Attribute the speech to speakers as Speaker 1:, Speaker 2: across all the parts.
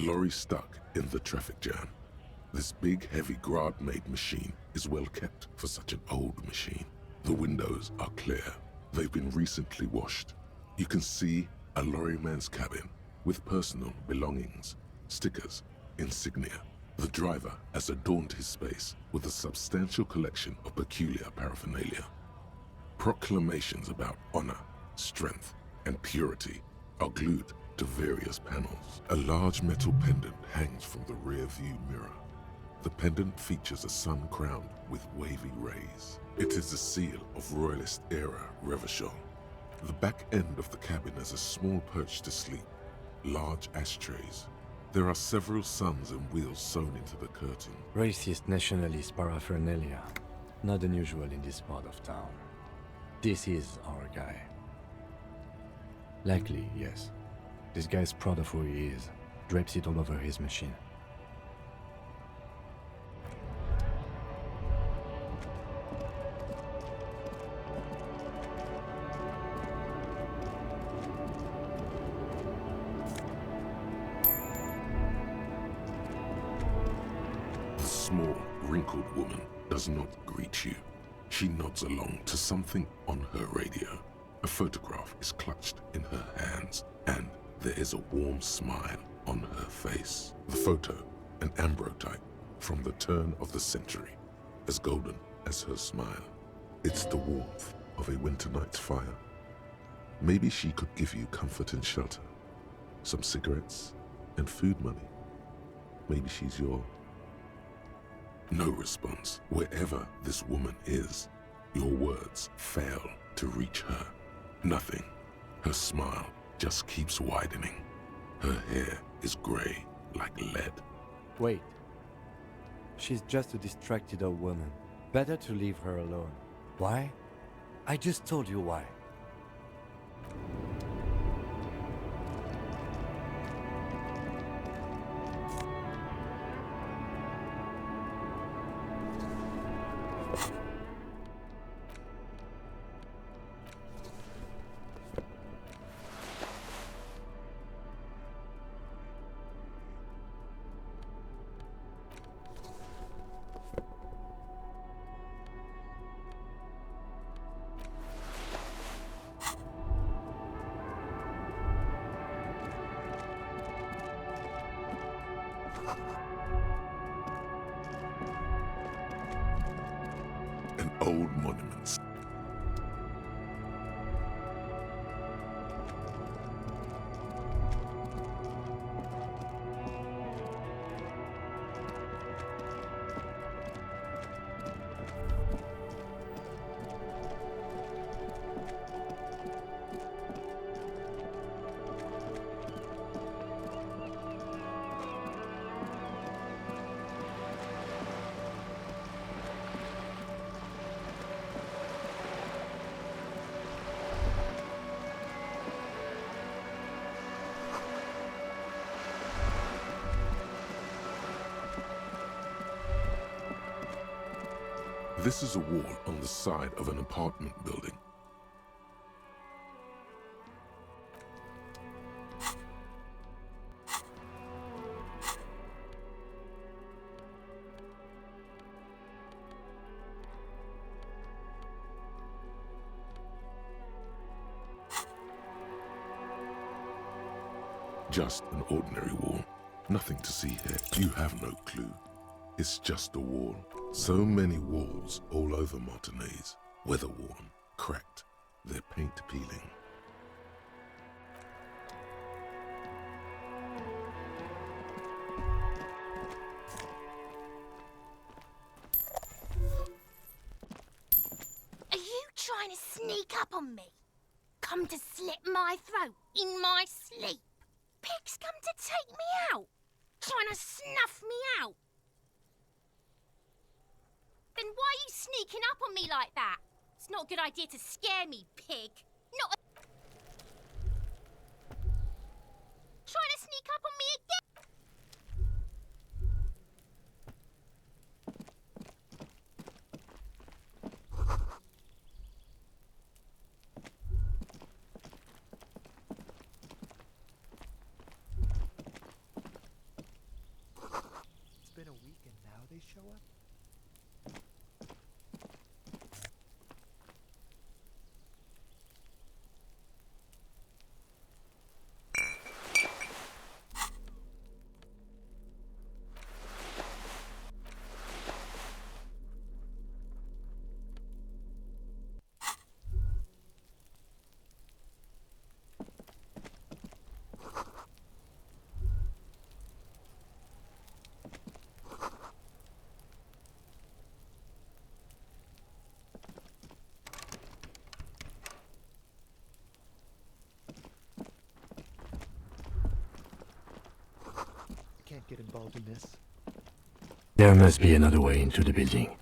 Speaker 1: lorry stuck in the traffic jam. This big, heavy Grad-made machine is well kept for such an old machine. The windows are clear. They've been recently washed. You can see a lorryman's cabin with personal belongings, stickers, insignia. The driver has adorned his space with a substantial collection of peculiar paraphernalia. Proclamations about honor, strength, and purity are glued to various panels. A large metal pendant hangs from the rear view mirror. The pendant features a sun crowned with wavy rays. It is the seal of Royalist era Revachol. The back end of the cabin has a small perch to sleep, large ashtrays. There are several suns and wheels sewn into the curtain.
Speaker 2: Racist nationalist paraphernalia. Not unusual in this part of town. This is our guy. Likely, yes. This guy's proud of who he is. Drapes it all over his machine.
Speaker 1: The small, wrinkled woman does not greet you. She nods along to something on her radio. A photograph is clutched in her hands, and there is a warm smile on her face. The photo, an ambrotype from the turn of the century, as golden as her smile. It's the warmth of a winter night's fire. Maybe she could give you comfort and shelter, some cigarettes and food money. Maybe she's your... No response. Wherever this woman is, your words fail to reach her. Nothing. Her smile just keeps widening. Her hair is gray like lead.
Speaker 2: Wait. She's just a distracted old woman. Better to leave her alone. Why? I just told you why.
Speaker 1: An old monument. This is a wall on the side of an apartment building. Just an ordinary wall. Nothing to see here. You have no clue. It's just a wall. So many walls all over Martinaise. Weather-worn, cracked, their paint peeling.
Speaker 3: Are you trying to sneak up on me? Come to slit my throat in my sleep? Pigs come to take me out? Trying to snuff me out? Then why are you sneaking up on me like that? It's not a good idea to scare me, pig. Not a... Trying to sneak up on me again?
Speaker 4: show up? Can't get involved in this.
Speaker 2: There must be another way into the building.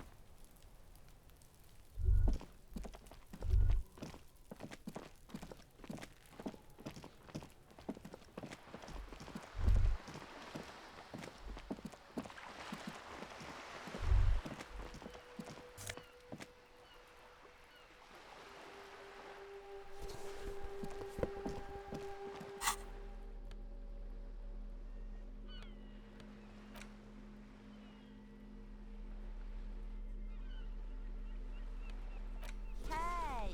Speaker 5: Hey,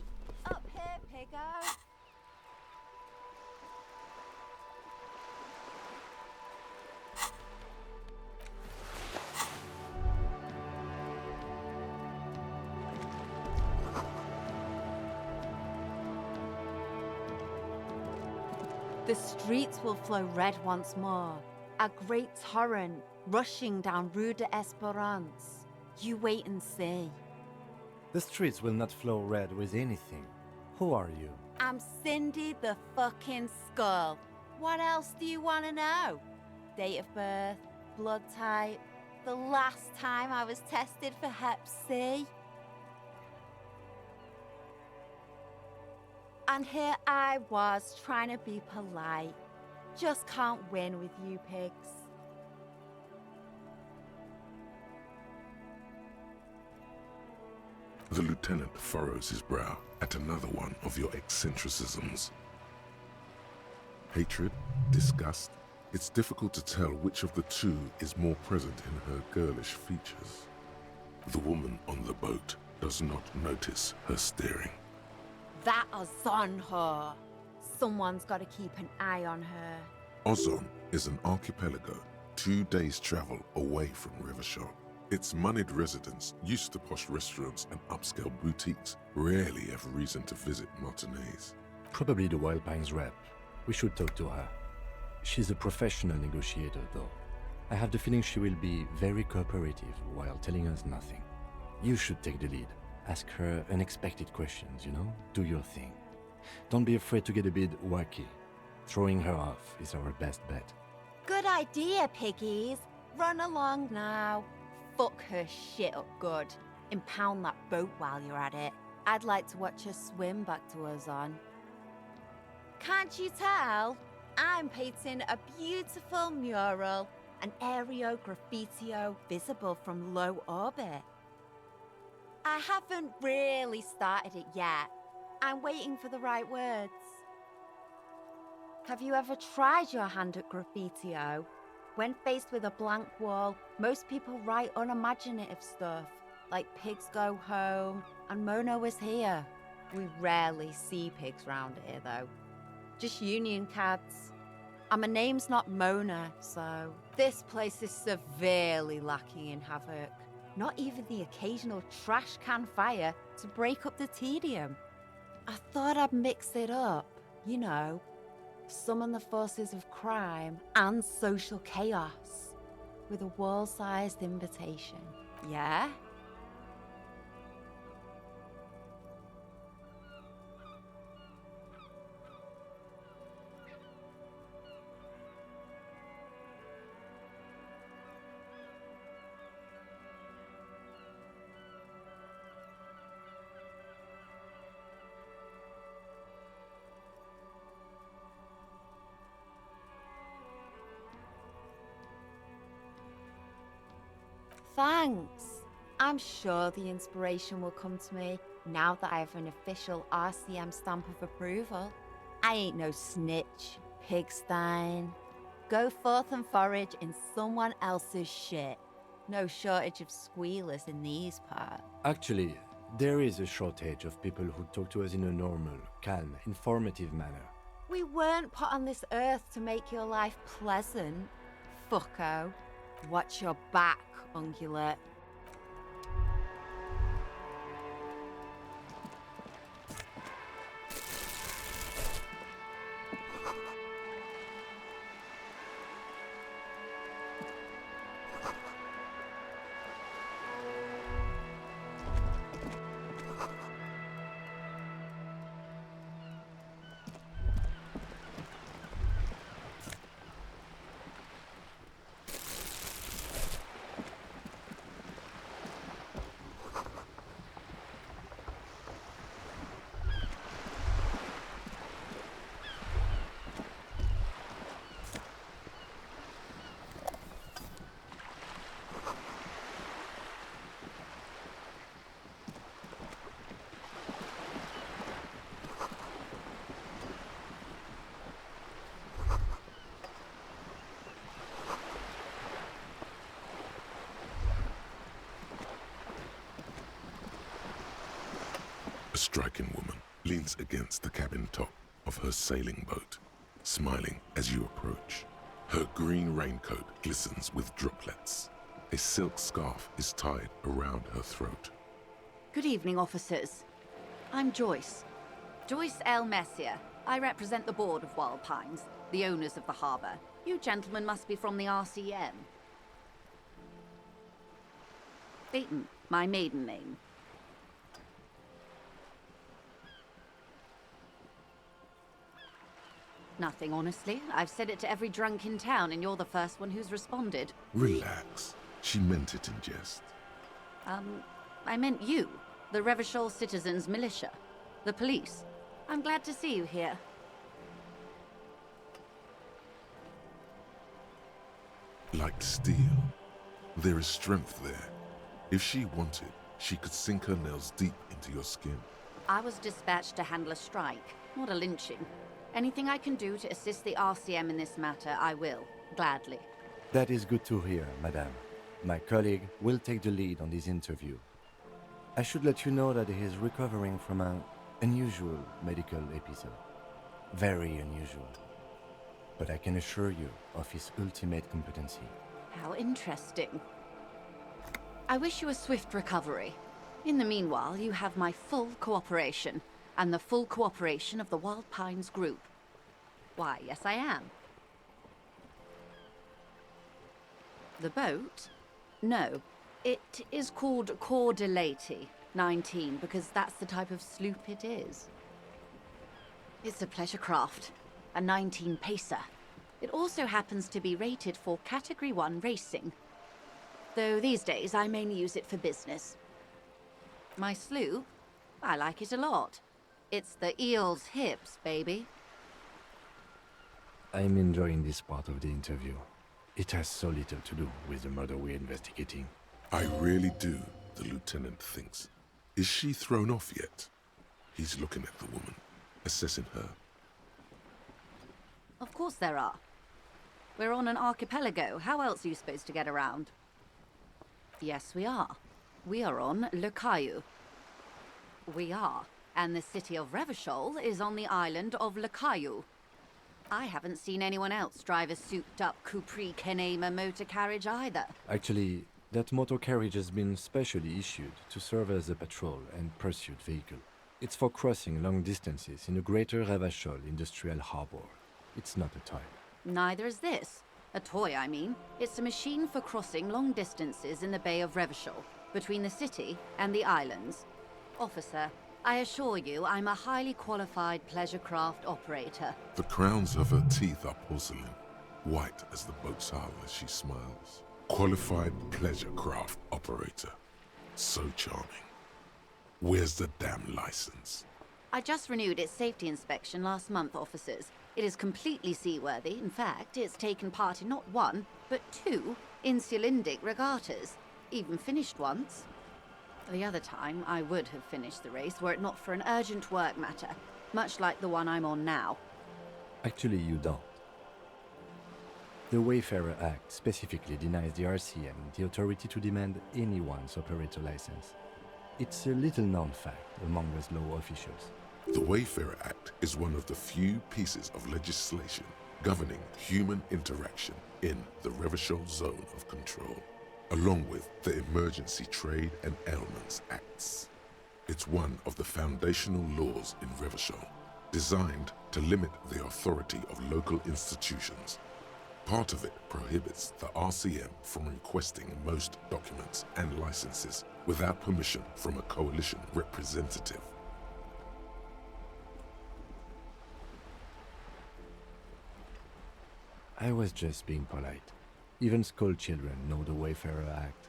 Speaker 5: up here, Piggo. The streets will flow red once more, a great torrent rushing down Rue de Esperance. You wait and see.
Speaker 2: The streets will not flow red with anything. Who are you?
Speaker 5: I'm Cindy the fucking Skull. What else do you want to know? Date of birth, blood type, the last time I was tested for Hep C. And here I was trying to be polite. Just can't win with you pigs.
Speaker 1: The lieutenant furrows his brow at another one of your eccentricisms. Hatred, disgust, it's difficult to tell which of the two is more present in her girlish features. The woman on the boat does not notice her staring.
Speaker 5: That is on her. Someone's got to keep an eye on her.
Speaker 1: Ozon is an archipelago 2 days' travel away from Rivershore. Its moneyed residents, used to posh restaurants and upscale boutiques, rarely have reason to visit Martinez.
Speaker 2: Probably the Wild Pines rep. We should talk to her. She's a professional negotiator, though. I have the feeling she will be very cooperative while telling us nothing. You should take the lead. Ask her unexpected questions, you know? Do your thing. Don't be afraid to get a bit wacky. Throwing her off is our best bet.
Speaker 5: Good idea, piggies. Run along now. Fuck her shit up good. Impound that boat while you're at it. I'd like to watch her swim back to Ozon. Can't you tell? I'm painting a beautiful mural, an aereo graffitio visible from low orbit. I haven't really started it yet. I'm waiting for the right words. Have you ever tried your hand at graffitio? When faced with a blank wall, most people write unimaginative stuff, like pigs go home and Mona was here. We rarely see pigs round here, though. Just union cads. And my name's not Mona, so this place is severely lacking in havoc. Not even the occasional trash can fire to break up the tedium. I thought I'd mix it up, you know, summon the forces of crime and social chaos with a wall-sized invitation. Yeah? Thanks. I'm sure the inspiration will come to me now that I have an official RCM stamp of approval. I ain't no snitch, pigstein. Go forth and forage in someone else's shit. No shortage of squealers in these parts.
Speaker 2: Actually, there is a shortage of people who talk to us in a normal, calm, informative manner.
Speaker 5: We weren't put on this earth to make your life pleasant, fucko. Watch your back, ungulate.
Speaker 1: A striking woman leans against the cabin top of her sailing boat, smiling as you approach. Her green raincoat glistens with droplets. A silk scarf is tied around her throat.
Speaker 5: Good evening, officers. I'm Joyce. Joyce L. Messier. I represent the board of Wild Pines, the owners of the harbour. You gentlemen must be from the RCM. Beaton, my maiden name. Nothing, honestly. I've said it to every drunk in town, and you're the first one who's responded.
Speaker 1: Relax. She meant it in jest.
Speaker 5: I meant you, the Revachol Citizens Militia, the police. I'm glad to see you here.
Speaker 1: Like steel. There is strength there. If she wanted, she could sink her nails deep into your skin.
Speaker 5: I was dispatched to handle a strike, not a lynching. Anything I can do to assist the RCM in this matter, I will, gladly.
Speaker 2: That is good to hear, madame. My colleague will take the lead on this interview. I should let you know that he is recovering from an unusual medical episode. Very unusual. But I can assure you of his ultimate competency.
Speaker 5: How interesting. I wish you a swift recovery. In the meanwhile, you have my full cooperation, and the full cooperation of the Wild Pines Group. Why, yes I am. The boat? No. It is called Cor de Lady 19 because that's the type of sloop it is. It's a pleasure craft, a 19 pacer. It also happens to be rated for Category 1 racing, though these days I mainly use it for business. My sloop? I like it a lot. It's the eel's hips, baby.
Speaker 2: I'm enjoying this part of the interview. It has so little to do with the murder we're investigating.
Speaker 1: I really do, the lieutenant thinks. Is she thrown off yet? He's looking at the woman, assessing her.
Speaker 5: Of course there are. We're on an archipelago. How else are you supposed to get around? Yes, we are. We are on Le Caillou. We are. And the city of Revachol is on the island of Le Caillou. I haven't seen anyone else drive a souped-up Capri Kenema motor carriage either.
Speaker 2: Actually, that motor carriage has been specially issued to serve as a patrol and pursuit vehicle. It's for crossing long distances in the greater Revachol industrial harbor. It's not a toy.
Speaker 5: Neither is this. A toy, I mean. It's a machine for crossing long distances in the Bay of Revachol, between the city and the islands. Officer, I assure you I'm a highly qualified pleasure craft operator.
Speaker 1: The crowns of her teeth are porcelain, white as the boat's hull as she smiles. Qualified pleasure craft operator. So charming. Where's the damn license?
Speaker 5: I just renewed its safety inspection last month, officers. It is completely seaworthy. In fact, it's taken part in not one, but two insulindic regattas. Even finished once. The other time, I would have finished the race were it not for an urgent work matter, much like the one I'm on now.
Speaker 2: Actually, you don't. The Wayfarer Act specifically denies the RCM the authority to demand anyone's operator license. It's a little-known fact among us law officials.
Speaker 1: The Wayfarer Act is one of the few pieces of legislation governing human interaction in the Revachol Zone of Control, along with the Emergency Trade and Ailments Acts. It's one of the foundational laws in Revachol, designed to limit the authority of local institutions. Part of it prohibits the RCM from requesting most documents and licenses without permission from a coalition representative.
Speaker 2: I was just being polite. Even school children know the Wayfarer Act.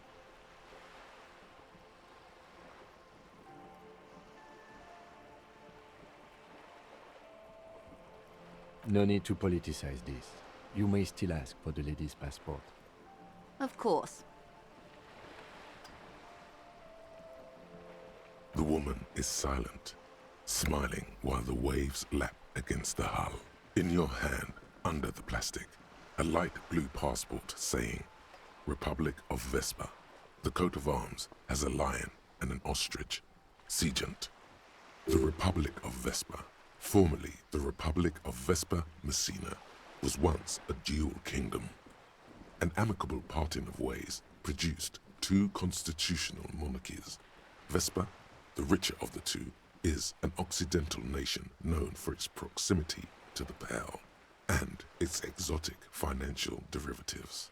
Speaker 2: No need to politicize this. You may still ask for the lady's passport.
Speaker 5: Of course.
Speaker 1: The woman is silent, smiling while the waves lap against the hull. In your hand, under the plastic, a light blue passport saying, Republic of Vespa. The coat of arms has a lion and an ostrich. Seigent. The Republic of Vespa, formerly the Republic of Vespa Messina, was once a dual kingdom. An amicable parting of ways produced two constitutional monarchies. Vespa, the richer of the two, is an occidental nation known for its proximity to the Pale and its exotic financial derivatives.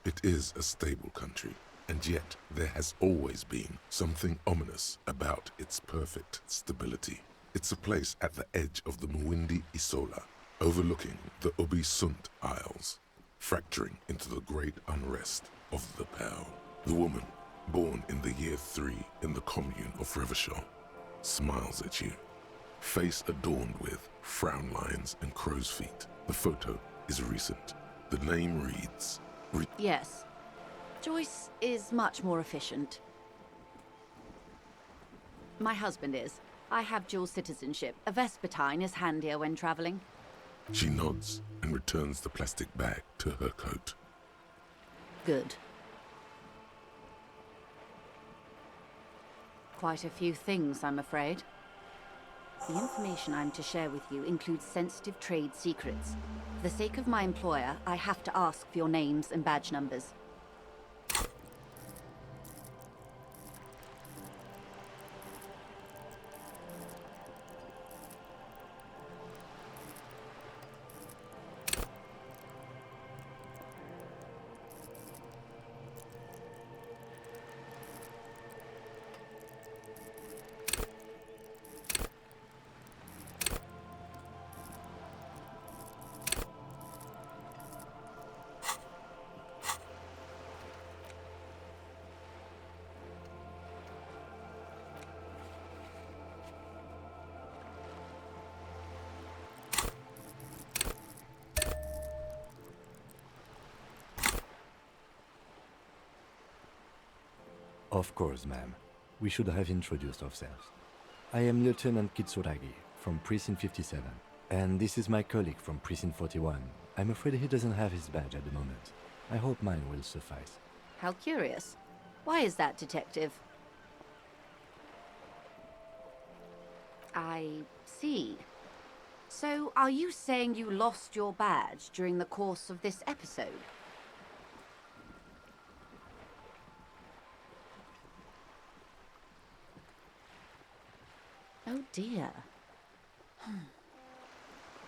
Speaker 1: It is a stable country, and yet there has always been something ominous about its perfect stability. It's a place at the edge of the Muindi Isola, overlooking the Ubisunt Isles, fracturing into the great unrest of the Pale. The woman, born in the year 3 in the commune of Revachol, smiles at you, face adorned with frown lines and crow's feet. The photo is recent. The name reads...
Speaker 5: Yes. Joyce is much more efficient. My husband is. I have dual citizenship. A Vespertine is handier when traveling.
Speaker 1: She nods and returns the plastic bag to her coat.
Speaker 5: Good. Quite a few things, I'm afraid. The information I'm to share with you includes sensitive trade secrets. For the sake of my employer, I have to ask for your names and badge numbers.
Speaker 2: Of course, ma'am. We should have introduced ourselves. I am Lieutenant Kitsuragi from Precinct 57, and this is my colleague from Precinct 41. I'm afraid he doesn't have his badge at the moment. I hope mine will suffice.
Speaker 5: How curious. Why is that, Detective? I see. So, are you saying you lost your badge during the course of this episode? Oh dear.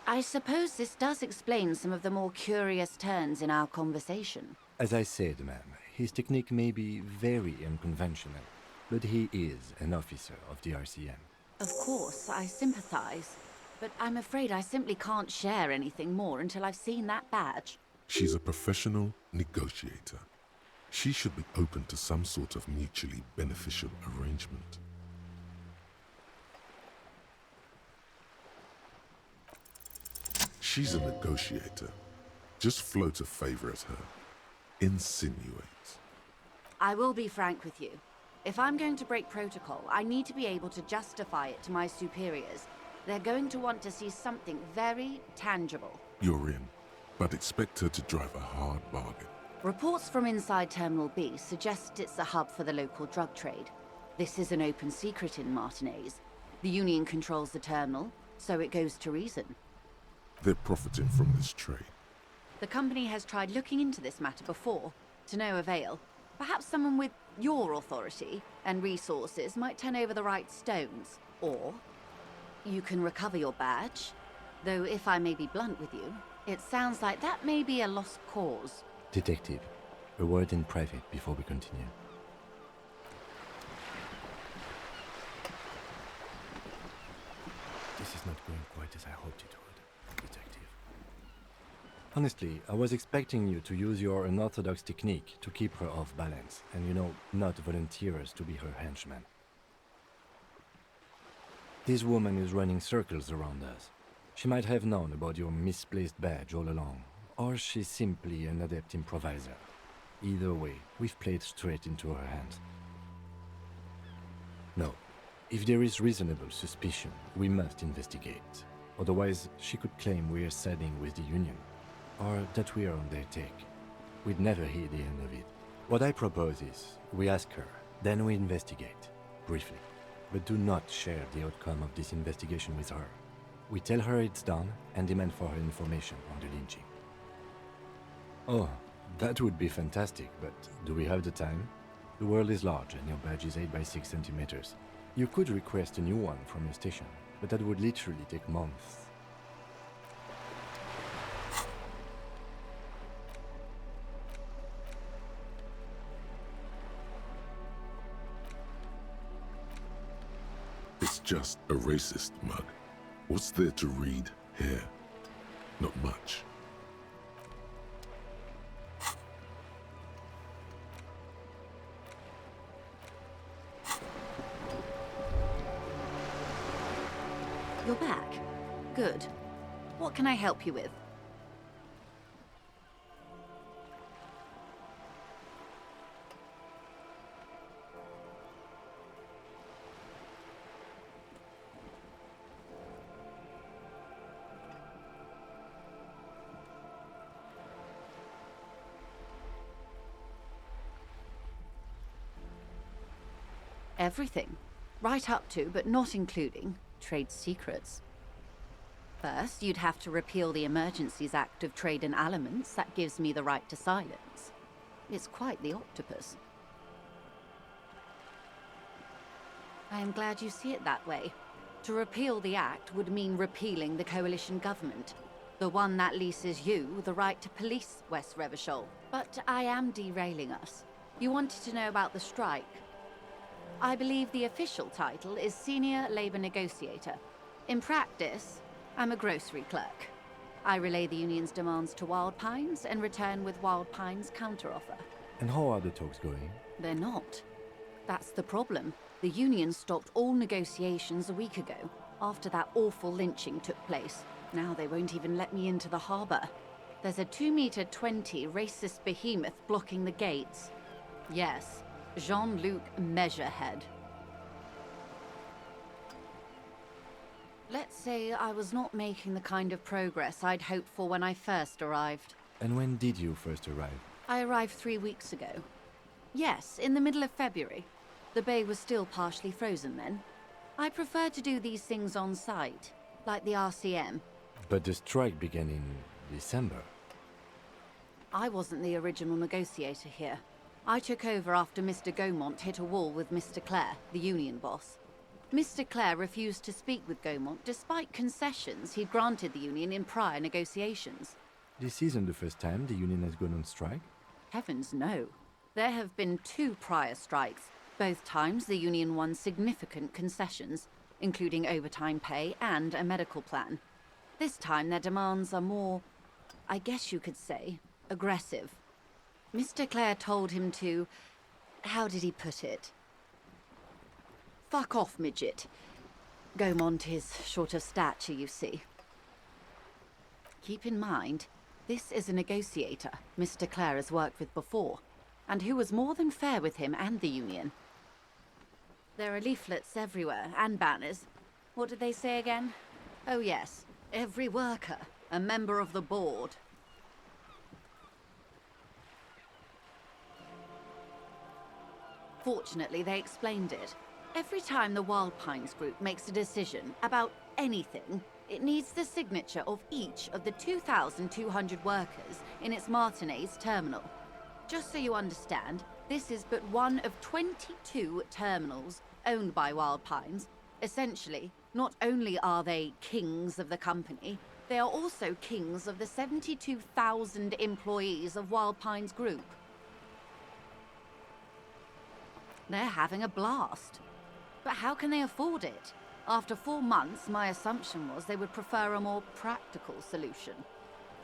Speaker 5: I suppose this does explain some of the more curious turns in our conversation.
Speaker 2: As I said, ma'am, his technique may be very unconventional, but he is an officer of the RCM.
Speaker 5: Of course, I sympathize, but I'm afraid I simply can't share anything more until I've seen that badge.
Speaker 1: She's a professional negotiator. She should be open to some sort of mutually beneficial arrangement. She's a negotiator. Just float a favor at her. Insinuate.
Speaker 5: I will be frank with you. If I'm going to break protocol, I need to be able to justify it to my superiors. They're going to want to see something very tangible.
Speaker 1: You're in. but expect her to drive a hard bargain.
Speaker 5: Reports from inside Terminal B suggest it's a hub for the local drug trade. This is an open secret in Martinez. The Union controls the terminal, so it goes to reason.
Speaker 1: They're profiting from this trade.
Speaker 5: The company has tried looking into this matter before, to no avail. Perhaps someone with your authority and resources might turn over the right stones. Or you can recover your badge. Though if I may be blunt with you, it sounds like that may be a lost cause.
Speaker 2: Detective, a word in private before we continue. This is not going quite as I hoped it would, Detective. Honestly, I was expecting you to use your unorthodox technique to keep her off balance, and not volunteer us to be her henchman. This woman is running circles around us. She might have known about your misplaced badge all along, or she's simply an adept improviser. Either way, we've played straight into her hands. No, if there is reasonable suspicion, we must investigate. Otherwise, she could claim we're siding with the Union, or that we're on their take. We'd never hear the end of it. What I propose is, we ask her, then we investigate, briefly. But do not share the outcome of this investigation with her. We tell her it's done and demand for her information on the lynching. Oh, that would be fantastic, but do we have the time? The world is large and your badge is 8 by 6 centimeters. You could request a new one from your station, but that would literally take months.
Speaker 1: It's just a racist mug. What's there to read here? Not much.
Speaker 5: You're back. Good. What can I help you with? Everything. Right up to, but not including, trade secrets. First, you'd have to repeal the Emergencies Act of Trade in Elements that gives me the right to silence. It's quite the octopus. I am glad you see it that way. To repeal the act would mean repealing the coalition government, the one that leases you the right to police West Revachol. But I am derailing us. You wanted to know about the strike. I believe the official title is Senior Labor Negotiator. In practice, I'm a grocery clerk. I relay the union's demands to Wild Pines and return with Wild Pines' counteroffer.
Speaker 2: And how are the talks going?
Speaker 5: They're not. That's the problem. The union stopped all negotiations a week ago, after that awful lynching took place. Now they won't even let me into the harbor. There's a 2-meter-20 racist behemoth blocking the gates. Yes, Jean-Luc Measurehead. Let's say I was not making the kind of progress I'd hoped for when I first arrived.
Speaker 2: And when did you first arrive?
Speaker 5: I arrived 3 weeks ago. Yes, in the middle of February. The bay was still partially frozen then. I prefer to do these things on site, like the RCM.
Speaker 2: But the strike began in December.
Speaker 5: I wasn't the original negotiator here. I took over after Mr. Gaumont hit a wall with Mr. Clare, the union boss. Mr. Clare refused to speak with Gaumont despite concessions he'd granted the union in prior negotiations.
Speaker 2: This isn't the first time the union has gone on strike?
Speaker 5: Heavens no. There have been 2 prior strikes. Both times the union won significant concessions, including overtime pay and a medical plan. This time their demands are more, I guess you could say, aggressive. Mr. Clare told him to... how did he put it? Fuck off, midget. Gaumont is short of stature, you see. Keep in mind, this is a negotiator Mr. Clare has worked with before, and who was more than fair with him and the union. There are leaflets everywhere, and banners. What did they say again? Oh yes, every worker, a member of the board.
Speaker 6: Fortunately, they explained it. Every time the Wild Pines Group makes a decision about anything, it needs the signature of each of the 2,200 workers in its Martinez terminal. Just so you understand, this is but one of 22 terminals owned by Wild Pines. Essentially, not only are they kings of the company, they are also kings of the 72,000 employees of Wild Pines Group. They're having a blast. But how can they afford it? After 4 months, my assumption was they would prefer a more practical solution.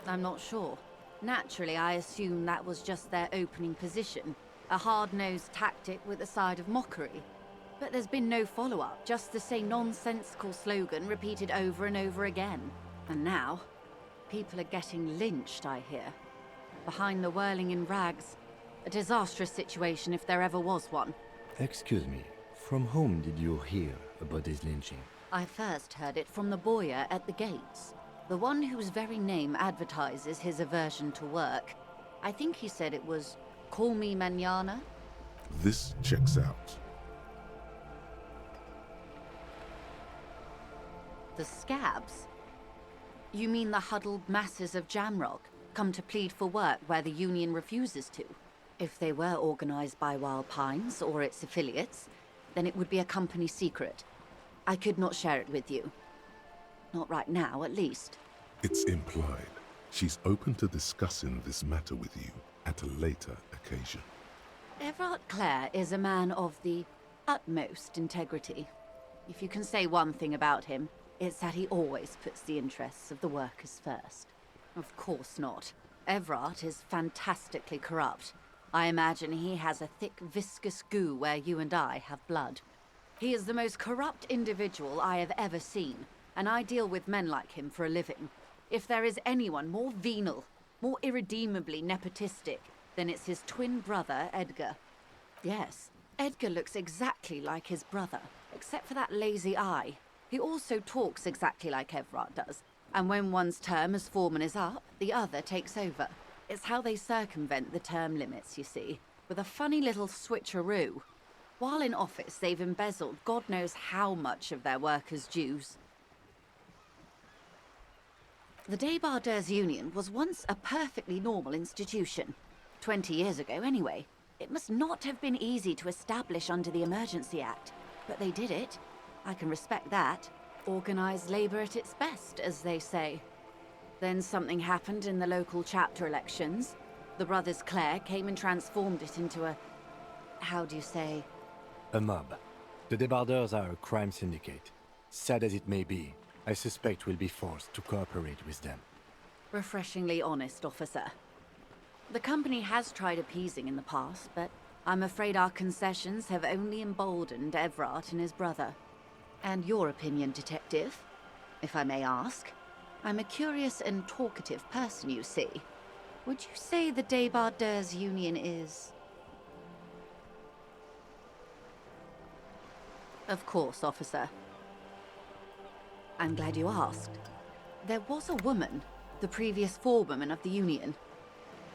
Speaker 6: I'm not sure. Naturally, I assume that was just their opening position, a hard-nosed tactic with a side of mockery. But there's been no follow-up, just the same nonsensical slogan repeated over and over again. And now, people are getting lynched, I hear. Behind the whirling in rags. A disastrous situation if there ever was one.
Speaker 2: Excuse me, from whom did you hear about this lynching?
Speaker 6: I first heard it from the boyer at the gates. The one whose very name advertises his aversion to work. I think he said it was, "Call me mañana."
Speaker 1: This checks out.
Speaker 6: The scabs? You mean the huddled masses of Jamrock, come to plead for work where the Union refuses to? If they were organized by Wild Pines or its affiliates, then it would be a company secret. I could not share it with you. Not right now, at least.
Speaker 1: It's implied. She's open to discussing this matter with you at a later occasion.
Speaker 6: Everard Clare is a man of the utmost integrity. If you can say one thing about him, it's that he always puts the interests of the workers first. Of course not. Everard is fantastically corrupt. I imagine he has a thick, viscous goo where you and I have blood. He is the most corrupt individual I have ever seen, and I deal with men like him for a living. If there is anyone more venal, more irredeemably nepotistic, then it's his twin brother, Edgar. Yes, Edgar looks exactly like his brother, except for that lazy eye. He also talks exactly like Everard does, and when one's term as foreman is up, the other takes over. It's how they circumvent the term limits, you see, with a funny little switcheroo. While in office, they've embezzled God knows how much of their workers' dues. The Débardeurs Union was once a perfectly normal institution. 20 years ago, anyway. It must not have been easy to establish under the Emergency Act, but they did it. I can respect that. Organised labour at its best, as they say. Then something happened in the local chapter elections. The brothers Clare came and transformed it into a... how do you say?
Speaker 2: A mob. The Débardeurs are a crime syndicate. Sad as it may be, I suspect we'll be forced to cooperate with them.
Speaker 6: Refreshingly honest, officer. The company has tried appeasing in the past, but I'm afraid our concessions have only emboldened Everard and his brother. And your opinion, detective, if I may ask? I'm a curious and talkative person, you see. Would you say the Débardeurs Union is... Of course, officer. I'm glad you asked. There was a woman, the previous forewoman of the Union.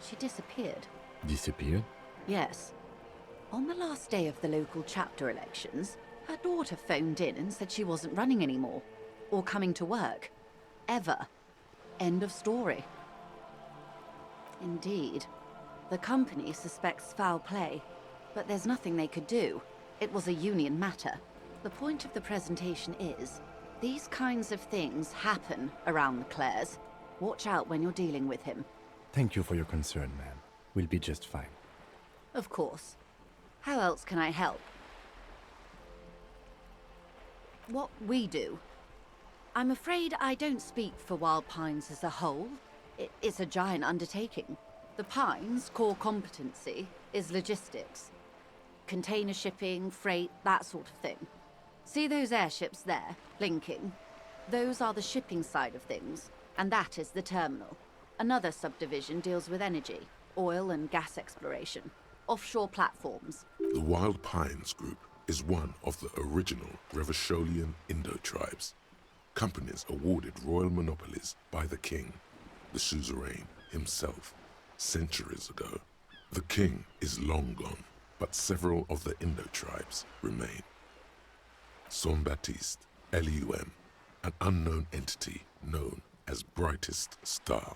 Speaker 6: She disappeared.
Speaker 2: Disappeared?
Speaker 6: Yes. On the last day of the local chapter elections, her daughter phoned in and said she wasn't running anymore, or coming to work. Ever. End of story. Indeed. The company suspects foul play, but there's nothing they could do. It was a union matter. The point of the presentation is, these kinds of things happen around the Clares. Watch out when you're dealing with him.
Speaker 2: Thank you for your concern, ma'am. We'll be just fine.
Speaker 6: Of course. How else can I help? What we do. I'm afraid I don't speak for Wild Pines as a whole. It's a giant undertaking. The Pines' core competency is logistics. Container shipping, freight, that sort of thing. See those airships there, blinking? Those are the shipping side of things, and that is the terminal. Another subdivision deals with energy, oil and gas exploration, offshore platforms.
Speaker 1: The Wild Pines Group is one of the original Revacholian Indo-tribes. Companies awarded royal monopolies by the king, the suzerain himself, centuries ago. The king is long gone, but several of the Indo-tribes remain. Son-Baptiste, Elysium, an unknown entity known as Brightest Star.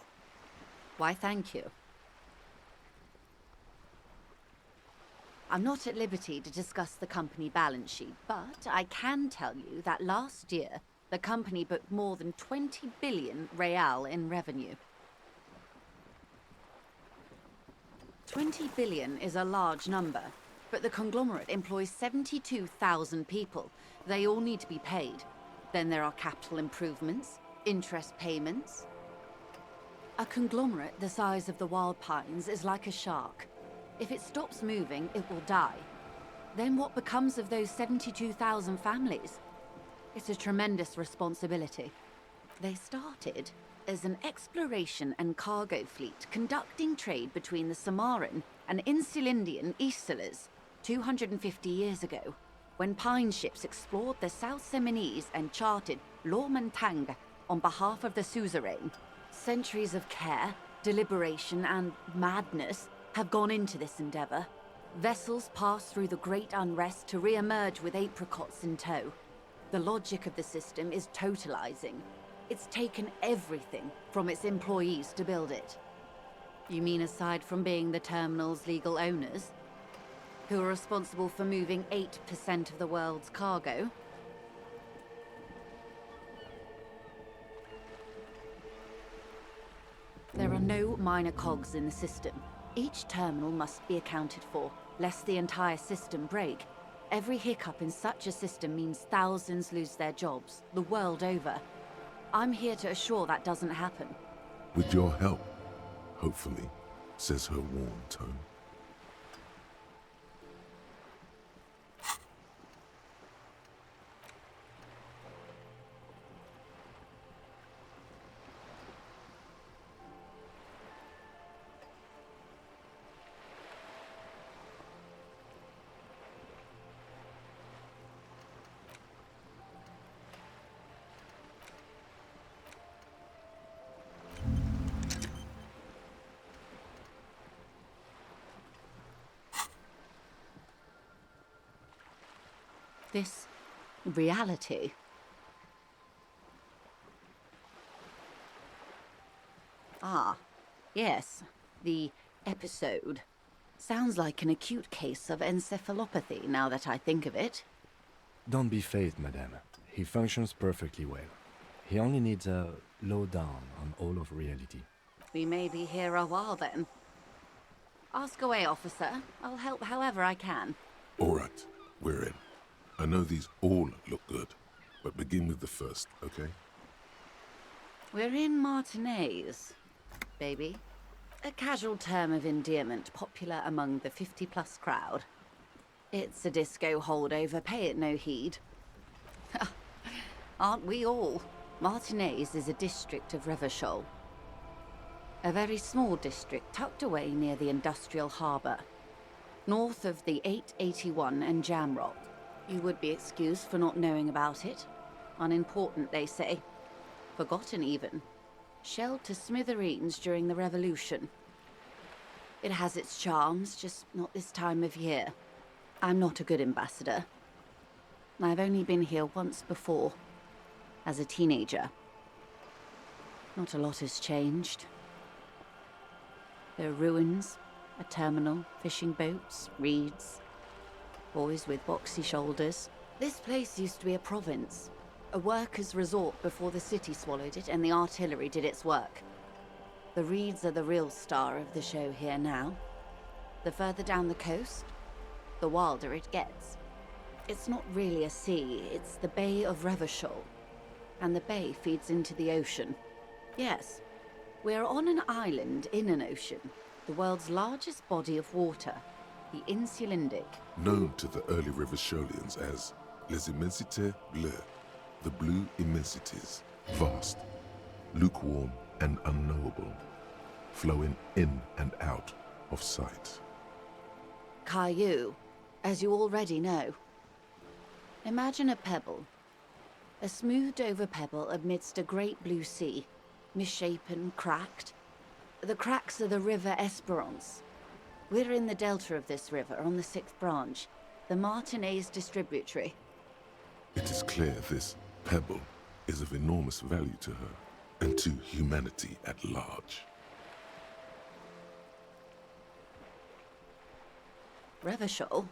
Speaker 6: Why, thank you. I'm not at liberty to discuss the company balance sheet, but I can tell you that last year, the company booked more than 20 billion real in revenue. 20 billion is a large number, but the conglomerate employs 72,000 people. They all need to be paid. Then there are capital improvements, interest payments. A conglomerate the size of the Wild Pines is like a shark. If it stops moving, it will die. Then what becomes of those 72,000 families? It's a tremendous responsibility. They started as an exploration and cargo fleet conducting trade between the Samaran and Insulindian Isolas 250 years ago, when pine ships explored the South Seminese and charted Lomantang on behalf of the suzerain. Centuries of care, deliberation, and madness have gone into this endeavor. Vessels pass through the Great Unrest to re-emerge with apricots in tow. The logic of the system is totalizing. It's taken everything from its employees to build it. You mean aside from being the terminal's legal owners, who are responsible for moving 8% of the world's cargo? There are no minor cogs in the system. Each terminal must be accounted for, lest the entire system break. Every hiccup in such a system means thousands lose their jobs, the world over. I'm here to assure that doesn't happen.
Speaker 1: With your help, hopefully, says her warm tone.
Speaker 6: This reality. Ah, yes, the episode. Sounds like an acute case of encephalopathy, now that I think of it.
Speaker 2: Don't be phased, madame. He functions perfectly well. He only needs a lowdown on all of reality.
Speaker 6: We may be here a while then. Ask away, officer. I'll help however I can.
Speaker 1: All right, we're in. I know these all look good, but begin with the first, okay?
Speaker 6: We're in Martinez, baby. A casual term of endearment popular among the 50-plus crowd. It's a disco holdover, pay it no heed. Aren't we all? Martinez is a district of Revachol. A very small district tucked away near the industrial harbour, north of the 881 and Jamrock. You would be excused for not knowing about it. Unimportant, they say. Forgotten, even. Shelled to smithereens during the Revolution. It has its charms, just not this time of year. I'm not a good ambassador. I've only been here once before, as a teenager. Not a lot has changed. There are ruins, a terminal, fishing boats, reeds, boys with boxy shoulders. This place used to be a province, a workers' resort before the city swallowed it and the artillery did its work. The reeds are the real star of the show here now. The further down the coast, the wilder it gets. It's not really a sea, it's the Bay of Revachol, and the bay feeds into the ocean. Yes, we're on an island in an ocean, the world's largest body of water, the Insulindic.
Speaker 1: Known to the early Revacholians as Les Immensités Bleues, the blue immensities, vast, lukewarm and unknowable, flowing in and out of sight.
Speaker 6: Caillou, as you already know. Imagine a pebble. A smoothed-over pebble amidst a great blue sea, misshapen, cracked. The cracks are the river Esperance. We're in the delta of this river, on the 6th branch, the Martinez Distributary.
Speaker 1: It is clear this pebble is of enormous value to her and to humanity at large.
Speaker 6: Revachol?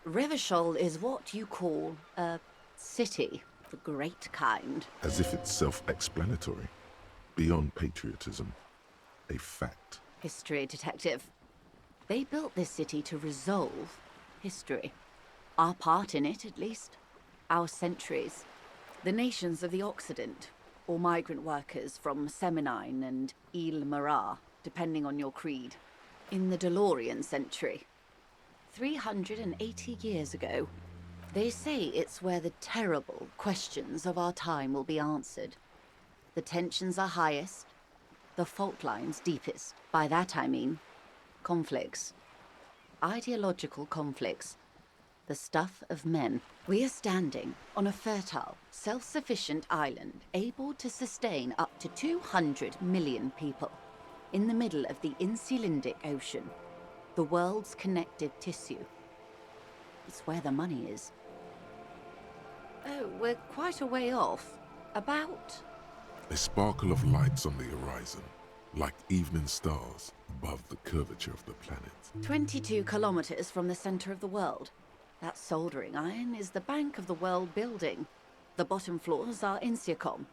Speaker 6: Revachol is what you call a city, the great kind.
Speaker 1: As if it's self-explanatory. Beyond patriotism. A fact.
Speaker 6: History detective. They built this city to resolve history. Our part in it, at least. Our centuries. The nations of the Occident, or migrant workers from Seminine and Ile Marat, depending on your creed. In the DeLorean century. 380 years ago. They say it's where the terrible questions of our time will be answered. The tensions are highest, the fault lines deepest. By that I mean conflicts. Ideological conflicts. The stuff of men. We are standing on a fertile, self-sufficient island able to sustain up to 200 million people in the middle of the Insulindic Ocean, the world's connective tissue. It's where the money is. Oh, we're quite a way off. About...
Speaker 1: A sparkle of lights on the horizon, like evening stars above the curvature of the planet.
Speaker 6: 22 kilometers from the center of the world. That soldering iron is the bank of the world building. The bottom floors are Insiacom.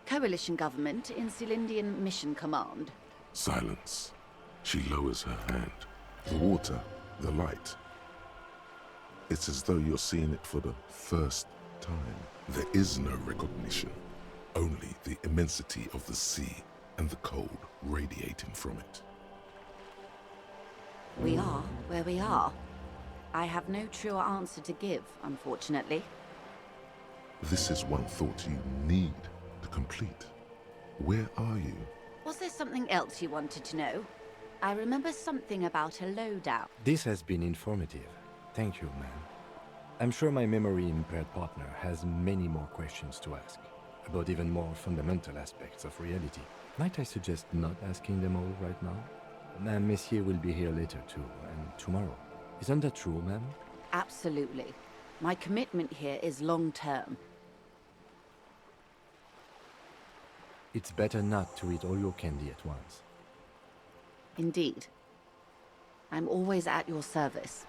Speaker 6: Coalition government, Insulindian Mission Command.
Speaker 1: Silence. She lowers her hand. The water, the light. It's as though you're seeing it for the first time. There is no recognition. Only the immensity of the sea and the cold radiating from it.
Speaker 6: We are where we are. I have no truer answer to give, unfortunately.
Speaker 1: This is one thought you need to complete. Where are you?
Speaker 6: Was there something else you wanted to know? I remember something about a loadout.
Speaker 2: This has been informative. Thank you, ma'am. I'm sure my memory-impaired partner has many more questions to ask, about even more fundamental aspects of reality. Might I suggest not asking them all right now? Ma'am, Messier will be here later too, and tomorrow. Isn't that true, ma'am?
Speaker 6: Absolutely. My commitment here is long-term.
Speaker 2: It's better not to eat all your candy at once.
Speaker 6: Indeed. I'm always at your service.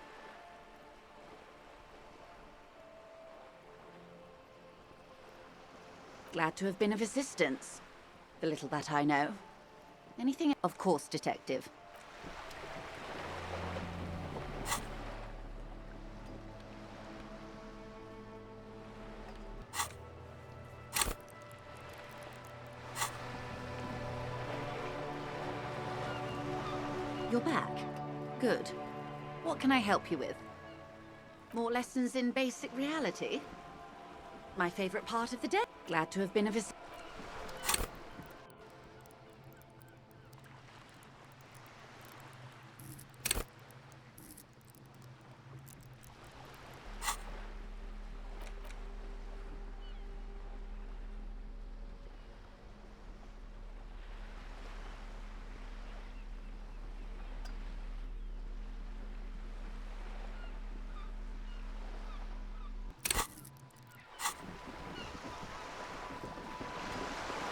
Speaker 6: Glad to have been of assistance. The little that I know. Anything? Of course, Detective. You're back. Good. What can I help you with? More lessons in basic reality? My favorite part of the day. Glad to have been of assistance.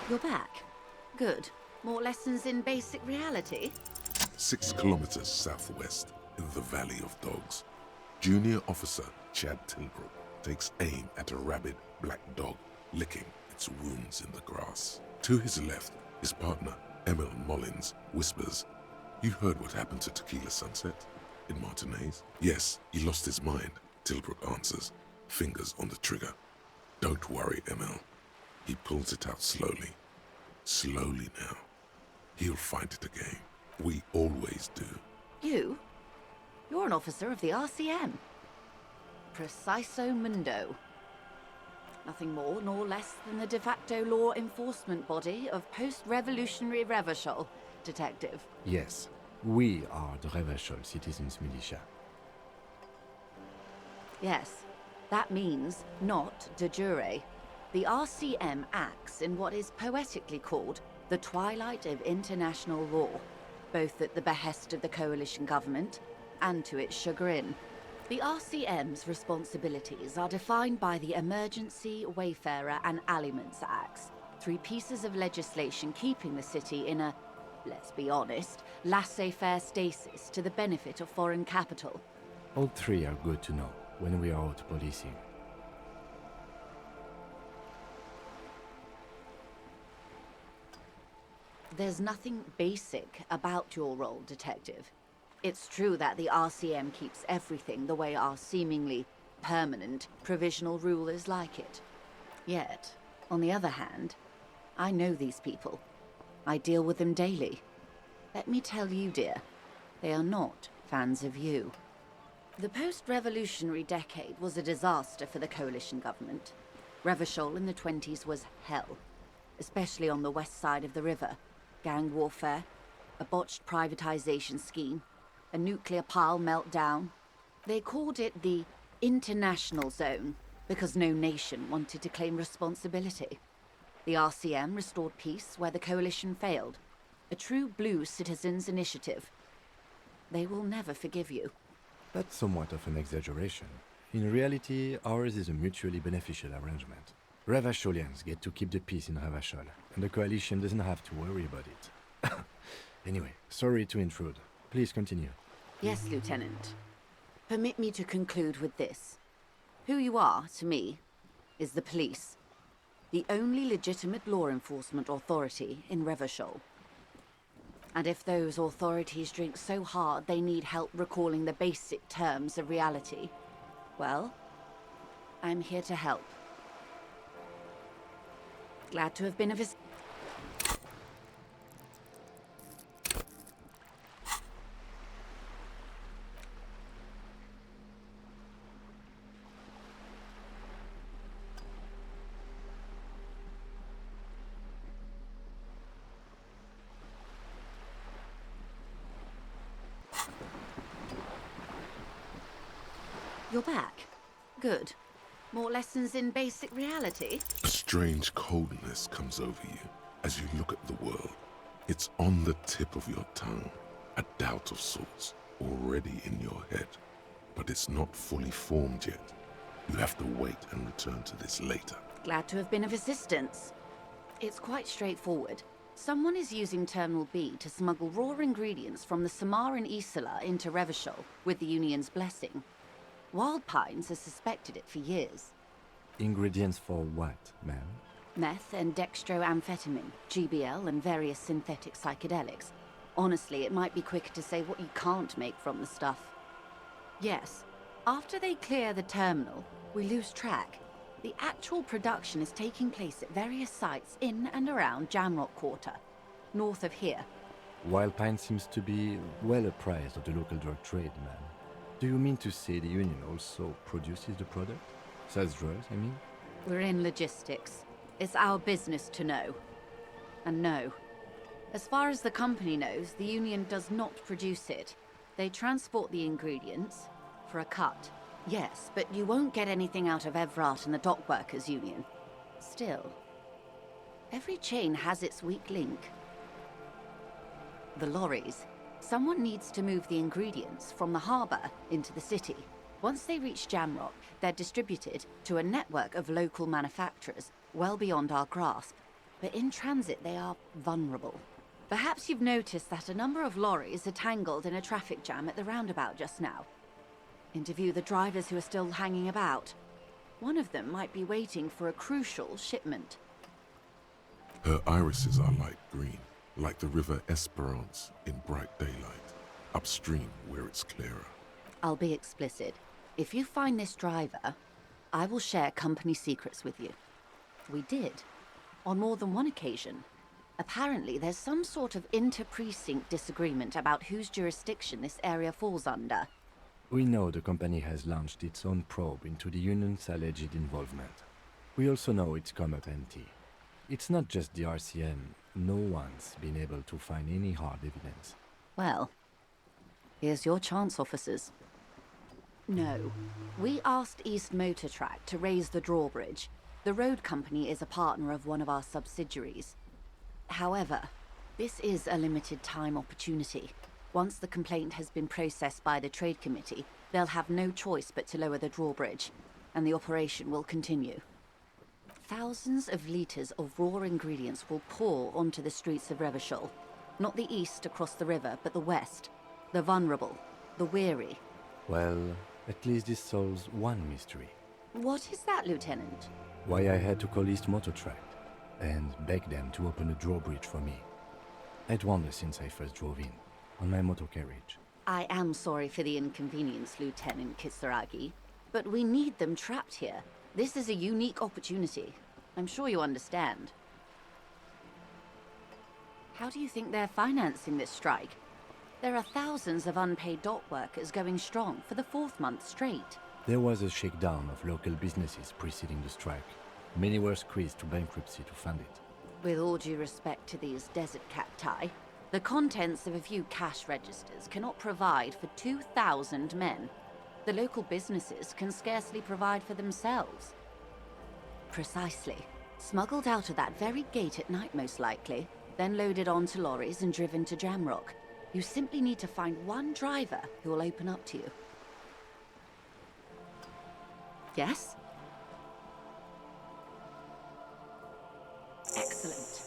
Speaker 6: You're back. Good. More lessons in basic reality?
Speaker 1: 6 kilometers southwest in the Valley of Dogs. Junior Officer Chad Tilbrook takes aim at a rabid black dog licking its wounds in the grass. To his left, his partner, Emil Mullins, whispers, "You heard what happened to Tequila Sunset in Martinez?" "Yes, he lost his mind," Tilbrook answers, fingers on the trigger. "Don't worry, Emil." He pulls it out slowly. Slowly now. He'll find it again. We always do.
Speaker 6: You? You're an officer of the RCM. Preciso Mundo. Nothing more nor less than the de facto law enforcement body of post-revolutionary Revachol, Detective.
Speaker 2: Yes, we are the Revachol Citizens Militia.
Speaker 6: Yes, that means not de jure. The RCM acts in what is poetically called the twilight of international law. both at the behest of the coalition government and to its chagrin. The RCM's responsibilities are defined by the Emergency, Wayfarer and Aliments Acts, 3 pieces of legislation keeping the city in a, let's be honest, laissez-faire stasis to the benefit of foreign capital.
Speaker 2: All 3 are good to know when we are out policing.
Speaker 6: There's nothing basic about your role, Detective. It's true that the RCM keeps everything the way our seemingly permanent, provisional rulers like it. Yet, on the other hand, I know these people. I deal with them daily. Let me tell you, dear, they are not fans of you. The post-revolutionary decade was a disaster for the coalition government. Revachol in the 20s was hell, especially on the west side of the river. Gang warfare, a botched privatization scheme, a nuclear pile meltdown. They called it the international zone because no nation wanted to claim responsibility. The RCM restored peace where the coalition failed. A true blue citizens' initiative. They will never forgive you.
Speaker 2: That's somewhat of an exaggeration. In reality, ours is a mutually beneficial arrangement. Ravacholians get to keep the peace in Ravachol, and the coalition doesn't have to worry about it. Anyway, sorry to intrude. Please continue.
Speaker 6: Yes, Lieutenant. Permit me to conclude with this. Who you are, to me, is the police. The only legitimate law enforcement authority in Revachol. And if those authorities drink so hard they need help recalling the basic terms of reality, well, I'm here to help. Glad to have been of assistance. You're back. Good. More lessons in basic reality?
Speaker 1: A strange coldness comes over you as you look at the world. It's on the tip of your tongue, a doubt of sorts, already in your head. But it's not fully formed yet. You have to wait and return to this later.
Speaker 6: Glad to have been of assistance. It's quite straightforward. Someone is using Terminal B to smuggle raw ingredients from the Samar and Isola into Revachol with the Union's blessing. Wild Pines has suspected it for years.
Speaker 2: Ingredients for what, ma'am?
Speaker 6: Meth and dextroamphetamine, GBL and various synthetic psychedelics. Honestly, it might be quicker to say what you can't make from the stuff. Yes, after they clear the terminal, we lose track. The actual production is taking place at various sites in and around Jamrock Quarter, north of here.
Speaker 2: Wild Pine seems to be well apprised of the local drug trade, ma'am. Do you mean to say the Union also produces the product? Sells drugs, I mean?
Speaker 6: We're in logistics. It's our business to know. And no. As far as the company knows, the Union does not produce it. They transport the ingredients for a cut. Yes, but you won't get anything out of Evrat and the Dock Workers Union. Still, every chain has its weak link. The lorries. Someone needs to move the ingredients from the harbour into the city. Once they reach Jamrock, they're distributed to a network of local manufacturers well beyond our grasp. But in transit, they are vulnerable. Perhaps you've noticed that a number of lorries are tangled in a traffic jam at the roundabout just now. Interview the drivers who are still hanging about. One of them might be waiting for a crucial shipment.
Speaker 1: Her irises are light green, like the River Esperance in bright daylight, upstream where it's clearer.
Speaker 6: I'll be explicit. If you find this driver, I will share company secrets with you. We did, on more than one occasion. Apparently, there's some sort of inter-precinct disagreement about whose jurisdiction this area falls under.
Speaker 2: We know the company has launched its own probe into the Union's alleged involvement. We also know it's come up empty. It's not just the RCM. No one's been able to find any hard evidence.
Speaker 6: Well, here's your chance, officers. No. We asked East Motor Track to raise the drawbridge. The road company is a partner of one of our subsidiaries. However, This is a limited time opportunity. Once the complaint has been processed by the Trade Committee, they'll have no choice but to lower the drawbridge, and the operation will continue. Thousands of litres of raw ingredients will pour onto the streets of Revachol. Not the east across the river, but the west. The vulnerable, the weary.
Speaker 2: Well, at least this solves one mystery.
Speaker 6: What is that, Lieutenant?
Speaker 2: Why I had to call East Motor Tract and beg them to open a drawbridge for me. I'd wondered since I first drove in, on my motor carriage.
Speaker 6: I am sorry for the inconvenience, Lieutenant Kisaragi, but we need them trapped here. This is a unique opportunity. I'm sure you understand. How do you think they're financing this strike? There are thousands of unpaid dock workers going strong for the 4th month straight.
Speaker 2: There was a shakedown of local businesses preceding the strike. Many were squeezed to bankruptcy to fund it.
Speaker 6: With all due respect to these desert cacti, the contents of a few cash registers cannot provide for 2,000 men. The local businesses can scarcely provide for themselves. Precisely. Smuggled out of that very gate at night, most likely, then loaded onto lorries and driven to Jamrock. You simply need to find one driver who will open up to you. Yes? Excellent.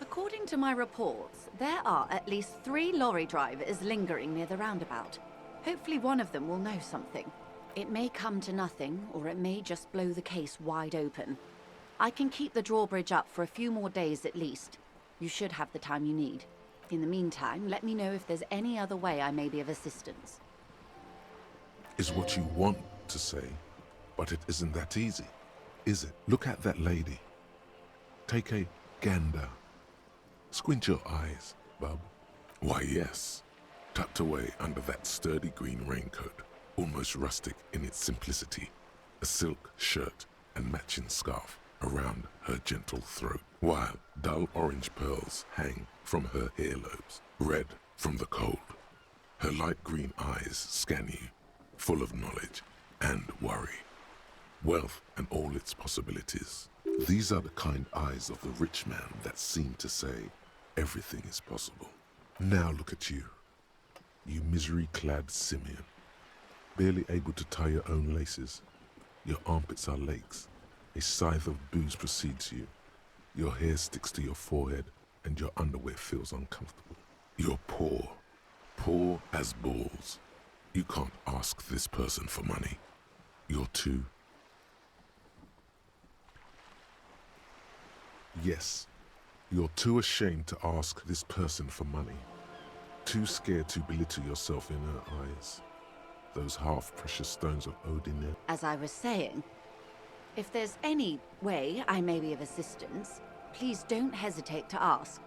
Speaker 6: According to my reports, there are at least 3 lorry drivers lingering near the roundabout. Hopefully one of them will know something. It may come to nothing, or it may just blow the case wide open. I can keep the drawbridge up for a few more days at least. You should have the time you need. In the meantime, let me know if there's any other way I may be of assistance.
Speaker 1: Is what you want to say, but it isn't that easy, is it? Look at that lady. Take a gander. Squint your eyes, bub. Why, yes. Tucked away under that sturdy green raincoat, almost rustic in its simplicity, a silk shirt and matching scarf around her gentle throat, while dull orange pearls hang from her earlobes, red from the cold. Her light green eyes scan you, full of knowledge and worry, wealth and all its possibilities. These are the kind eyes of the rich man that seem to say, everything is possible. Now look at you, you misery-clad simian, barely able to tie your own laces. Your armpits are lakes. A scythe of booze precedes you. Your hair sticks to your forehead, and your underwear feels uncomfortable. You're poor. Poor as balls. You can't ask this person for money. You're too... Yes, you're too ashamed to ask this person for money. Too scared to belittle yourself in her eyes. Those half-precious stones of Odin.
Speaker 6: As I was saying, if there's any way I may be of assistance, please don't hesitate to ask.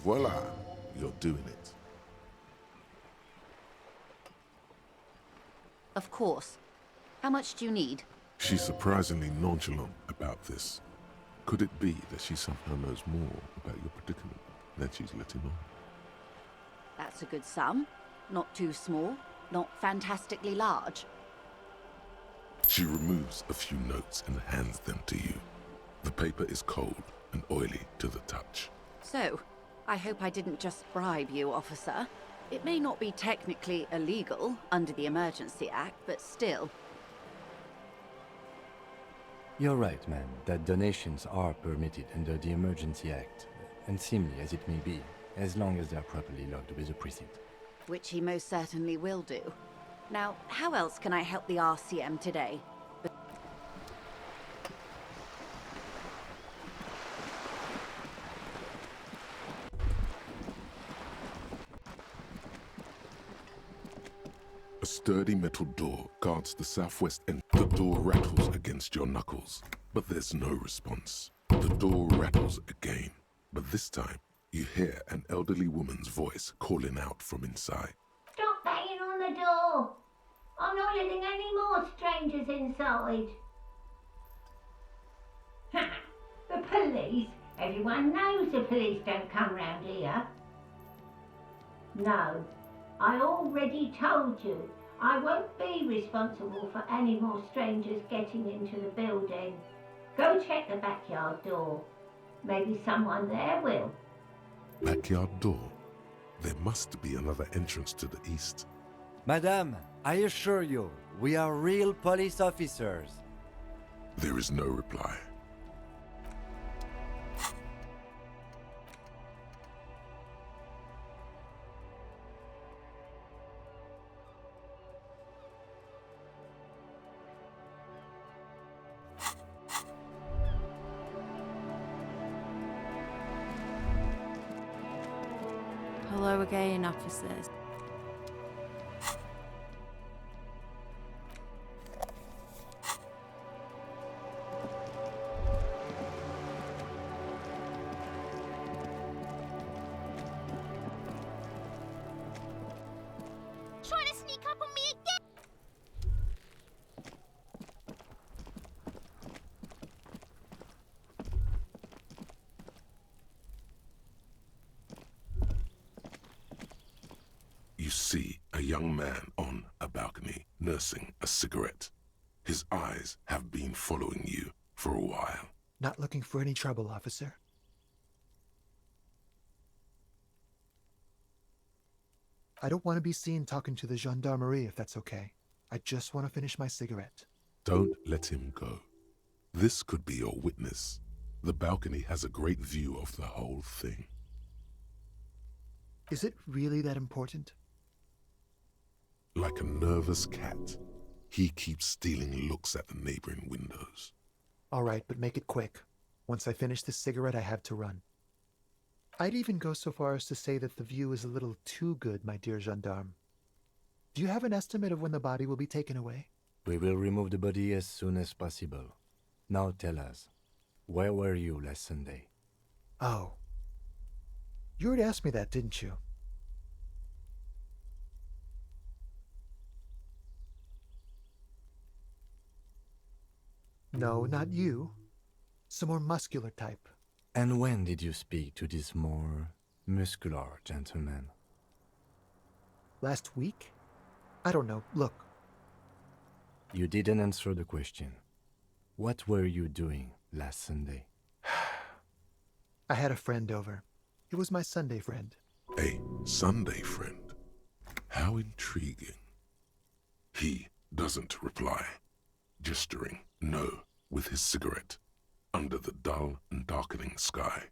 Speaker 1: Voila, you're doing it.
Speaker 6: Of course. How much do you need?
Speaker 1: She's surprisingly nonchalant about this. Could it be that she somehow knows more about your predicament than she's letting on?
Speaker 6: That's a good sum. Not too small, not fantastically large.
Speaker 1: She removes a few notes and hands them to you. The paper is cold and oily to the touch.
Speaker 6: So, I hope I didn't just bribe you, officer. It may not be technically illegal under the Emergency Act, but still.
Speaker 2: You're right, man, that donations are permitted under the Emergency Act, and seemly as it may be, as long as they're properly logged with the precinct.
Speaker 6: Which he most certainly will do. Now, how else can I help the RCM today?
Speaker 1: A sturdy metal door guards the southwest end. The door rattles against your knuckles, but there's no response. The door rattles again, but this time you hear an elderly woman's voice calling out from inside.
Speaker 3: Stop banging on the door! I'm not letting any more strangers inside. Ha! The police? Everyone knows the police don't come round here. No, I already told you. I won't be responsible for any more strangers getting into the building.
Speaker 7: Go check the backyard door. Maybe someone there will.
Speaker 1: Backyard door. There must be another entrance to the east.
Speaker 2: Madame, I assure you, we are real police officers.
Speaker 1: There is no reply.
Speaker 5: Hello again, officers.
Speaker 3: Trying to sneak up on me again!
Speaker 1: You see a young man on a balcony nursing a cigarette. His eyes have been following you for a while.
Speaker 4: Not looking for any trouble, officer. I don't want to be seen talking to the gendarmerie if that's okay. I just want to finish my cigarette.
Speaker 1: Don't let him go. This could be your witness. The balcony has a great view of the whole thing.
Speaker 4: Is it really that important?
Speaker 1: Like a nervous cat, he keeps stealing looks at the neighboring windows.
Speaker 4: All right, but make it quick. Once I finish this cigarette, I have to run. I'd even go so far as to say that the view is a little too good, my dear gendarme. Do you have an estimate of when the body will be taken away?
Speaker 2: We will remove the body as soon as possible. Now tell us, where were you last Sunday?
Speaker 4: Oh. You already asked me that, didn't you? No, not you. Some more muscular type.
Speaker 2: And when did you speak to this more muscular gentleman?
Speaker 4: Last week? I don't know. Look,
Speaker 2: You didn't answer the question. What were you doing last Sunday?
Speaker 4: I had a friend over. It was my Sunday friend.
Speaker 1: A Sunday friend. How intriguing. He doesn't reply, gesturing no with his cigarette. Under the dull and darkening sky,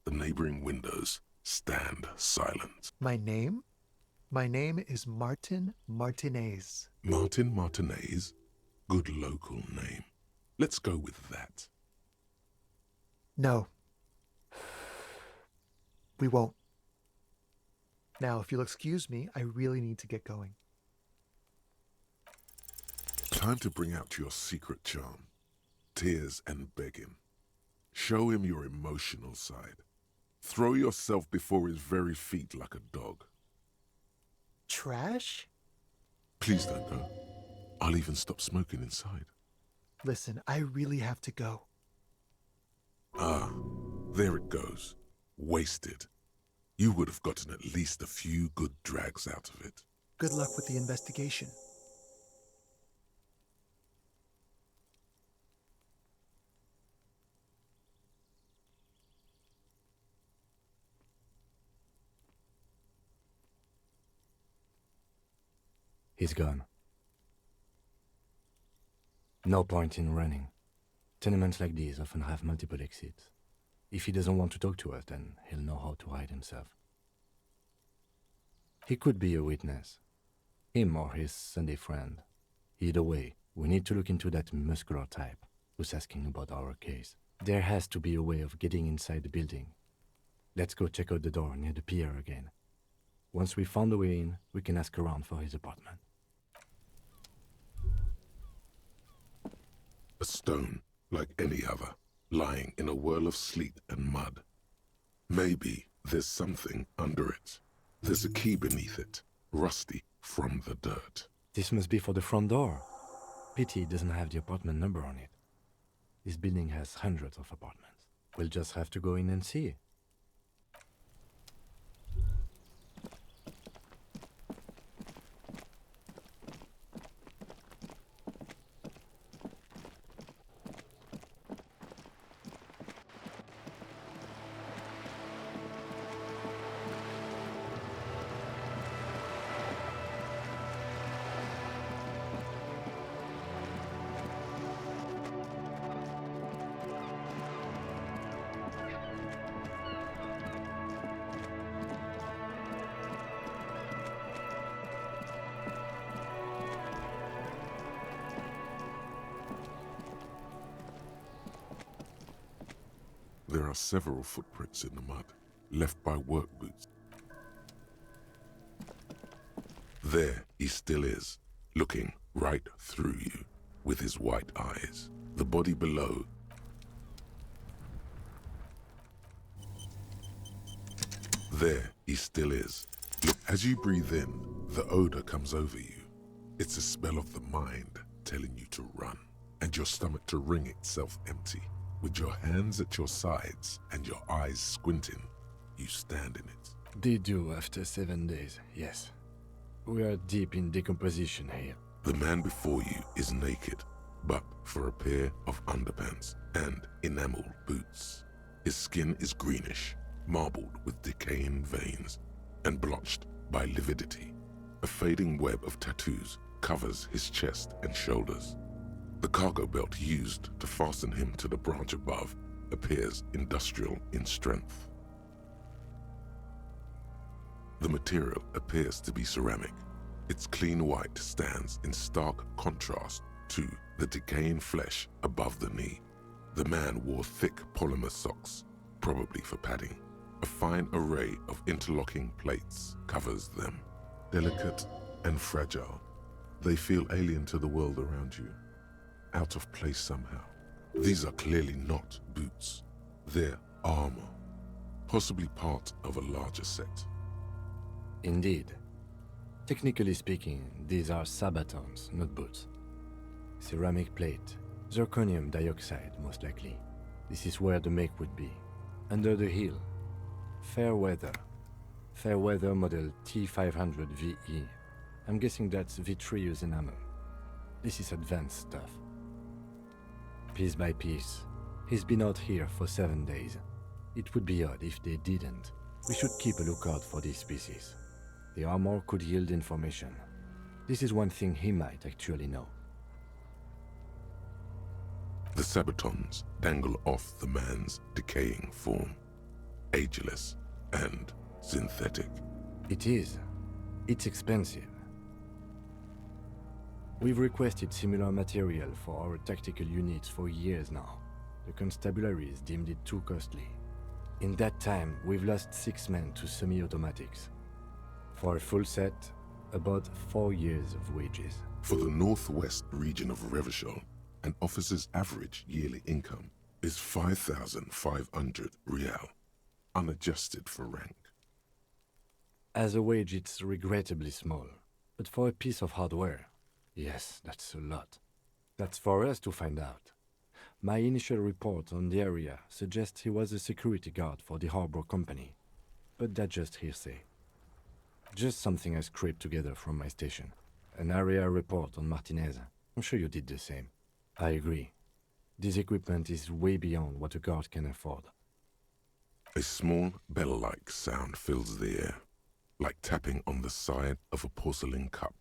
Speaker 1: the neighboring windows stand silent.
Speaker 4: My name? My name is Martin Martinez.
Speaker 1: Martin Martinez? Good local name. Let's go with that.
Speaker 4: No. We won't. Now, if you'll excuse me, I really need to get going.
Speaker 1: Time to bring out your secret charm. Tears and begging. Show him your emotional side. Throw yourself before his very feet like a dog.
Speaker 4: Trash?
Speaker 1: Please don't go. I'll even stop smoking inside.
Speaker 4: Listen, I really have to go.
Speaker 1: Ah, there it goes. Wasted. You would have gotten at least a few good drags out of it.
Speaker 4: Good luck with the investigation.
Speaker 2: He's gone. No point in running. Tenements like these often have multiple exits. If he doesn't want to talk to us, then he'll know how to hide himself. He could be a witness. Him or his Sunday friend. Either way, we need to look into that muscular type who's asking about our case. There has to be a way of getting inside the building. Let's go check out the door near the pier again. Once we found a way in, we can ask around for his apartment.
Speaker 1: A stone, like any other, lying in a whirl of sleet and mud. Maybe there's something under it. There's a key beneath it, rusty from the dirt.
Speaker 2: This must be for the front door. Pity it doesn't have the apartment number on it. This building has hundreds of apartments. We'll just have to go in and see.
Speaker 1: There are several footprints in the mud, left by work boots. There he still is, looking right through you with his white eyes. The body below. There he still is. Look, as you breathe in, the odor comes over you. It's a spell of the mind telling you to run, and your stomach to wring itself empty. With your hands at your sides and your eyes squinting, you stand in it.
Speaker 2: They do after 7 days, yes. We are deep in decomposition here.
Speaker 1: The man before you is naked, but for a pair of underpants and enamel boots. His skin is greenish, marbled with decaying veins, and blotched by lividity. A fading web of tattoos covers his chest and shoulders. The cargo belt used to fasten him to the branch above appears industrial in strength. The material appears to be ceramic. Its clean white stands in stark contrast to the decaying flesh above the knee. The man wore thick polymer socks, probably for padding. A fine array of interlocking plates covers them. Delicate and fragile, they feel alien to the world around you, out of place somehow. These are clearly not boots. They're armor, possibly part of a larger set.
Speaker 2: Indeed. Technically speaking, these are sabatons, not boots. Ceramic plate, zirconium dioxide, most likely. This is where the make would be. Under the heel, fair weather. Fair weather model T500 VE. I'm guessing that's vitreous enamel. This is advanced stuff. Piece by piece. He's been out here for 7 days. It would be odd if they didn't. We should keep a lookout for these species. The armor could yield information. This is one thing he might actually know.
Speaker 1: The sabatons dangle off the man's decaying form, ageless and synthetic.
Speaker 2: It is. It's expensive. We've requested similar material for our tactical units for years now. The constabularies deemed it too costly. In that time, we've lost 6 men to semi-automatics. For a full set, about 4 years of wages.
Speaker 1: For the northwest region of Revachol, an officer's average yearly income is 5,500 real, unadjusted for rank.
Speaker 2: As a wage, it's regrettably small. But for a piece of hardware, yes, that's a lot. That's for us to find out. My initial report on the area suggests he was a security guard for the harbor company. But that's just hearsay. Just something I scraped together from my station. An area report on Martinez. I'm sure you did the same. I agree. This equipment is way beyond what a guard can afford.
Speaker 1: A small bell-like sound fills the air, like tapping on the side of a porcelain cup.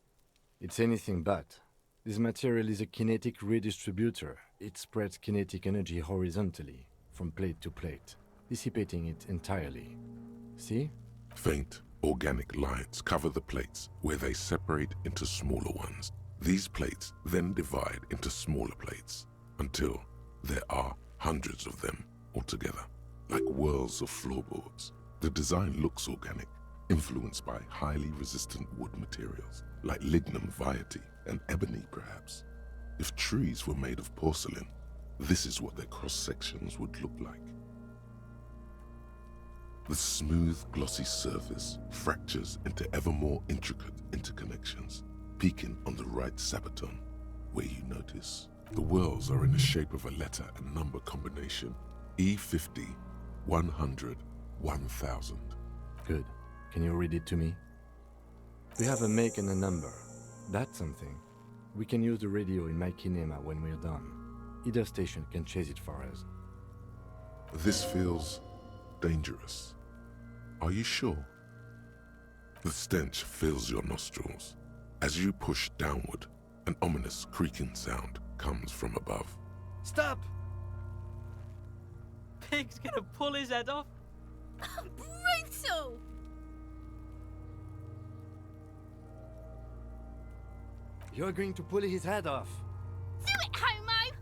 Speaker 2: It's anything but. This material is a kinetic redistributor. It spreads kinetic energy horizontally, from plate to plate, dissipating it entirely. See?
Speaker 1: Faint, organic lines cover the plates where they separate into smaller ones. These plates then divide into smaller plates until there are hundreds of them altogether, like whirls of floorboards. The design looks organic, influenced by highly resistant wood materials, like lignum vitae and ebony perhaps. If trees were made of porcelain, this is what their cross-sections would look like. The smooth, glossy surface fractures into ever more intricate interconnections, peaking on the right sabaton, where you notice the whirls are in the shape of a letter and number combination, E50, 100, 1000.
Speaker 2: Good. Can you read it to me? We have a make and a number. That's something. We can use the radio in my kinema when we're done. Either station can chase it for us.
Speaker 1: This feels dangerous. Are you sure? The stench fills your nostrils. As you push downward, an ominous creaking sound comes from above.
Speaker 8: Stop! Pig's gonna pull his head off.
Speaker 3: Brutal!
Speaker 2: You're going to pull his head off.
Speaker 3: Do it, homo!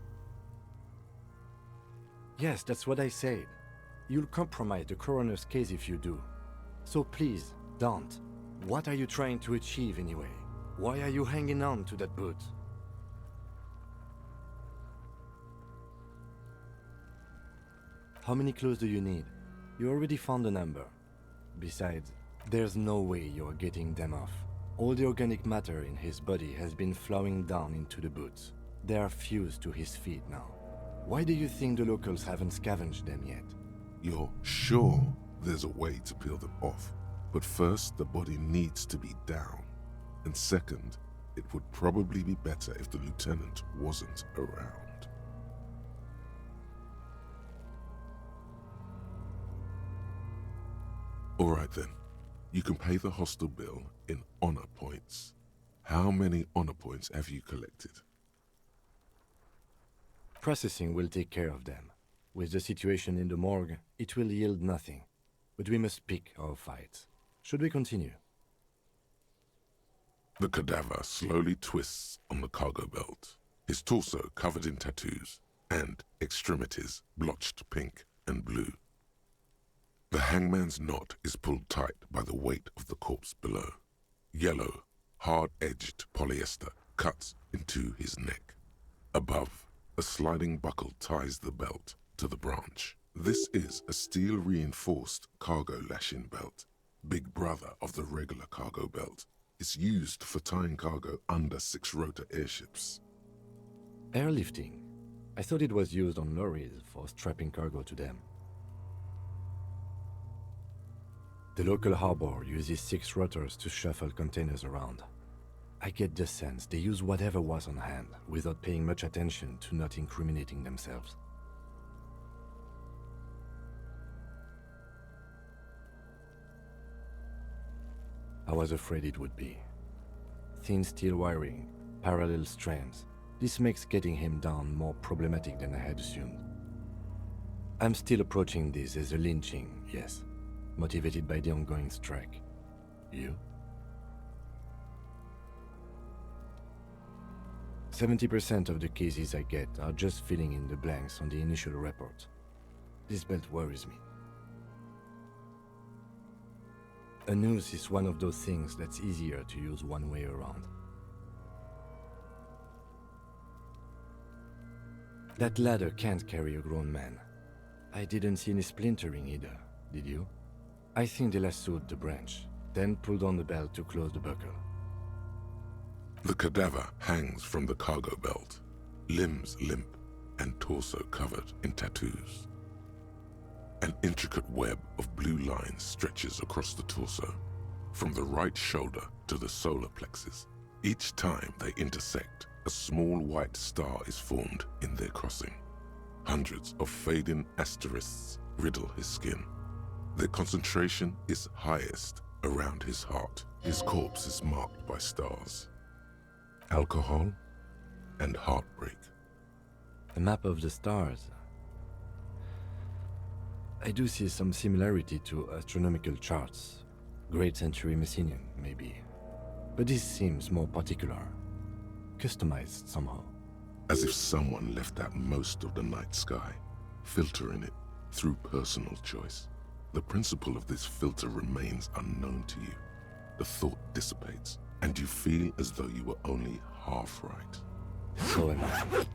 Speaker 2: Yes, that's what I said. You'll compromise the coroner's case if you do. So please, don't. What are you trying to achieve anyway? Why are you hanging on to that boot? How many clues do you need? You already found a number. Besides, there's no way you're getting them off. All the organic matter in his body has been flowing down into the boots. They are fused to his feet now. Why do you think the locals haven't scavenged them yet?
Speaker 1: You're sure there's a way to peel them off, but first the body needs to be down. And second, it would probably be better if the lieutenant wasn't around. All right then, you can pay the hostel bill in honor points. How many honor points have you collected?
Speaker 2: Processing will take care of them. With the situation in the morgue, it will yield nothing. But we must pick our fights. Should we continue?
Speaker 1: The cadaver slowly twists on the cargo belt, his torso covered in tattoos, and extremities blotched pink and blue. The hangman's knot is pulled tight by the weight of the corpse below. Yellow, hard-edged polyester cuts into his neck. Above, a sliding buckle ties the belt to the branch. This is a steel-reinforced cargo lashing belt, big brother of the regular cargo belt. It's used for tying cargo under 6-rotor airships.
Speaker 2: Airlifting. I thought it was used on lorries for strapping cargo to them. The local harbor uses 6 rotors to shuffle containers around. I get the sense they use whatever was on hand without paying much attention to not incriminating themselves. I was afraid it would be. Thin steel wiring, parallel strands. This makes getting him down more problematic than I had assumed. I'm still approaching this as a lynching, yes, motivated by the ongoing strike. You? 70% of the cases I get are just filling in the blanks on the initial report. This belt worries me. A noose is one of those things that's easier to use one way around. That ladder can't carry a grown man. I didn't see any splintering either, did you? I think they lassoed the branch, then pulled on the belt to close the buckle.
Speaker 1: The cadaver hangs from the cargo belt, limbs limp and torso covered in tattoos. An intricate web of blue lines stretches across the torso, from the right shoulder to the solar plexus. Each time they intersect, a small white star is formed in their crossing. Hundreds of fading asterisks riddle his skin. Their concentration is highest around his heart. His corpse is marked by stars. Alcohol and heartbreak.
Speaker 2: A map of the stars. I do see some similarity to astronomical charts. Great Century Messinian, maybe. But this seems more particular. Customized somehow.
Speaker 1: As if someone left out most of the night sky, filtering it through personal choice. The principle of this filter remains unknown to you. The thought dissipates, and you feel as though you were only half right.
Speaker 2: So am I.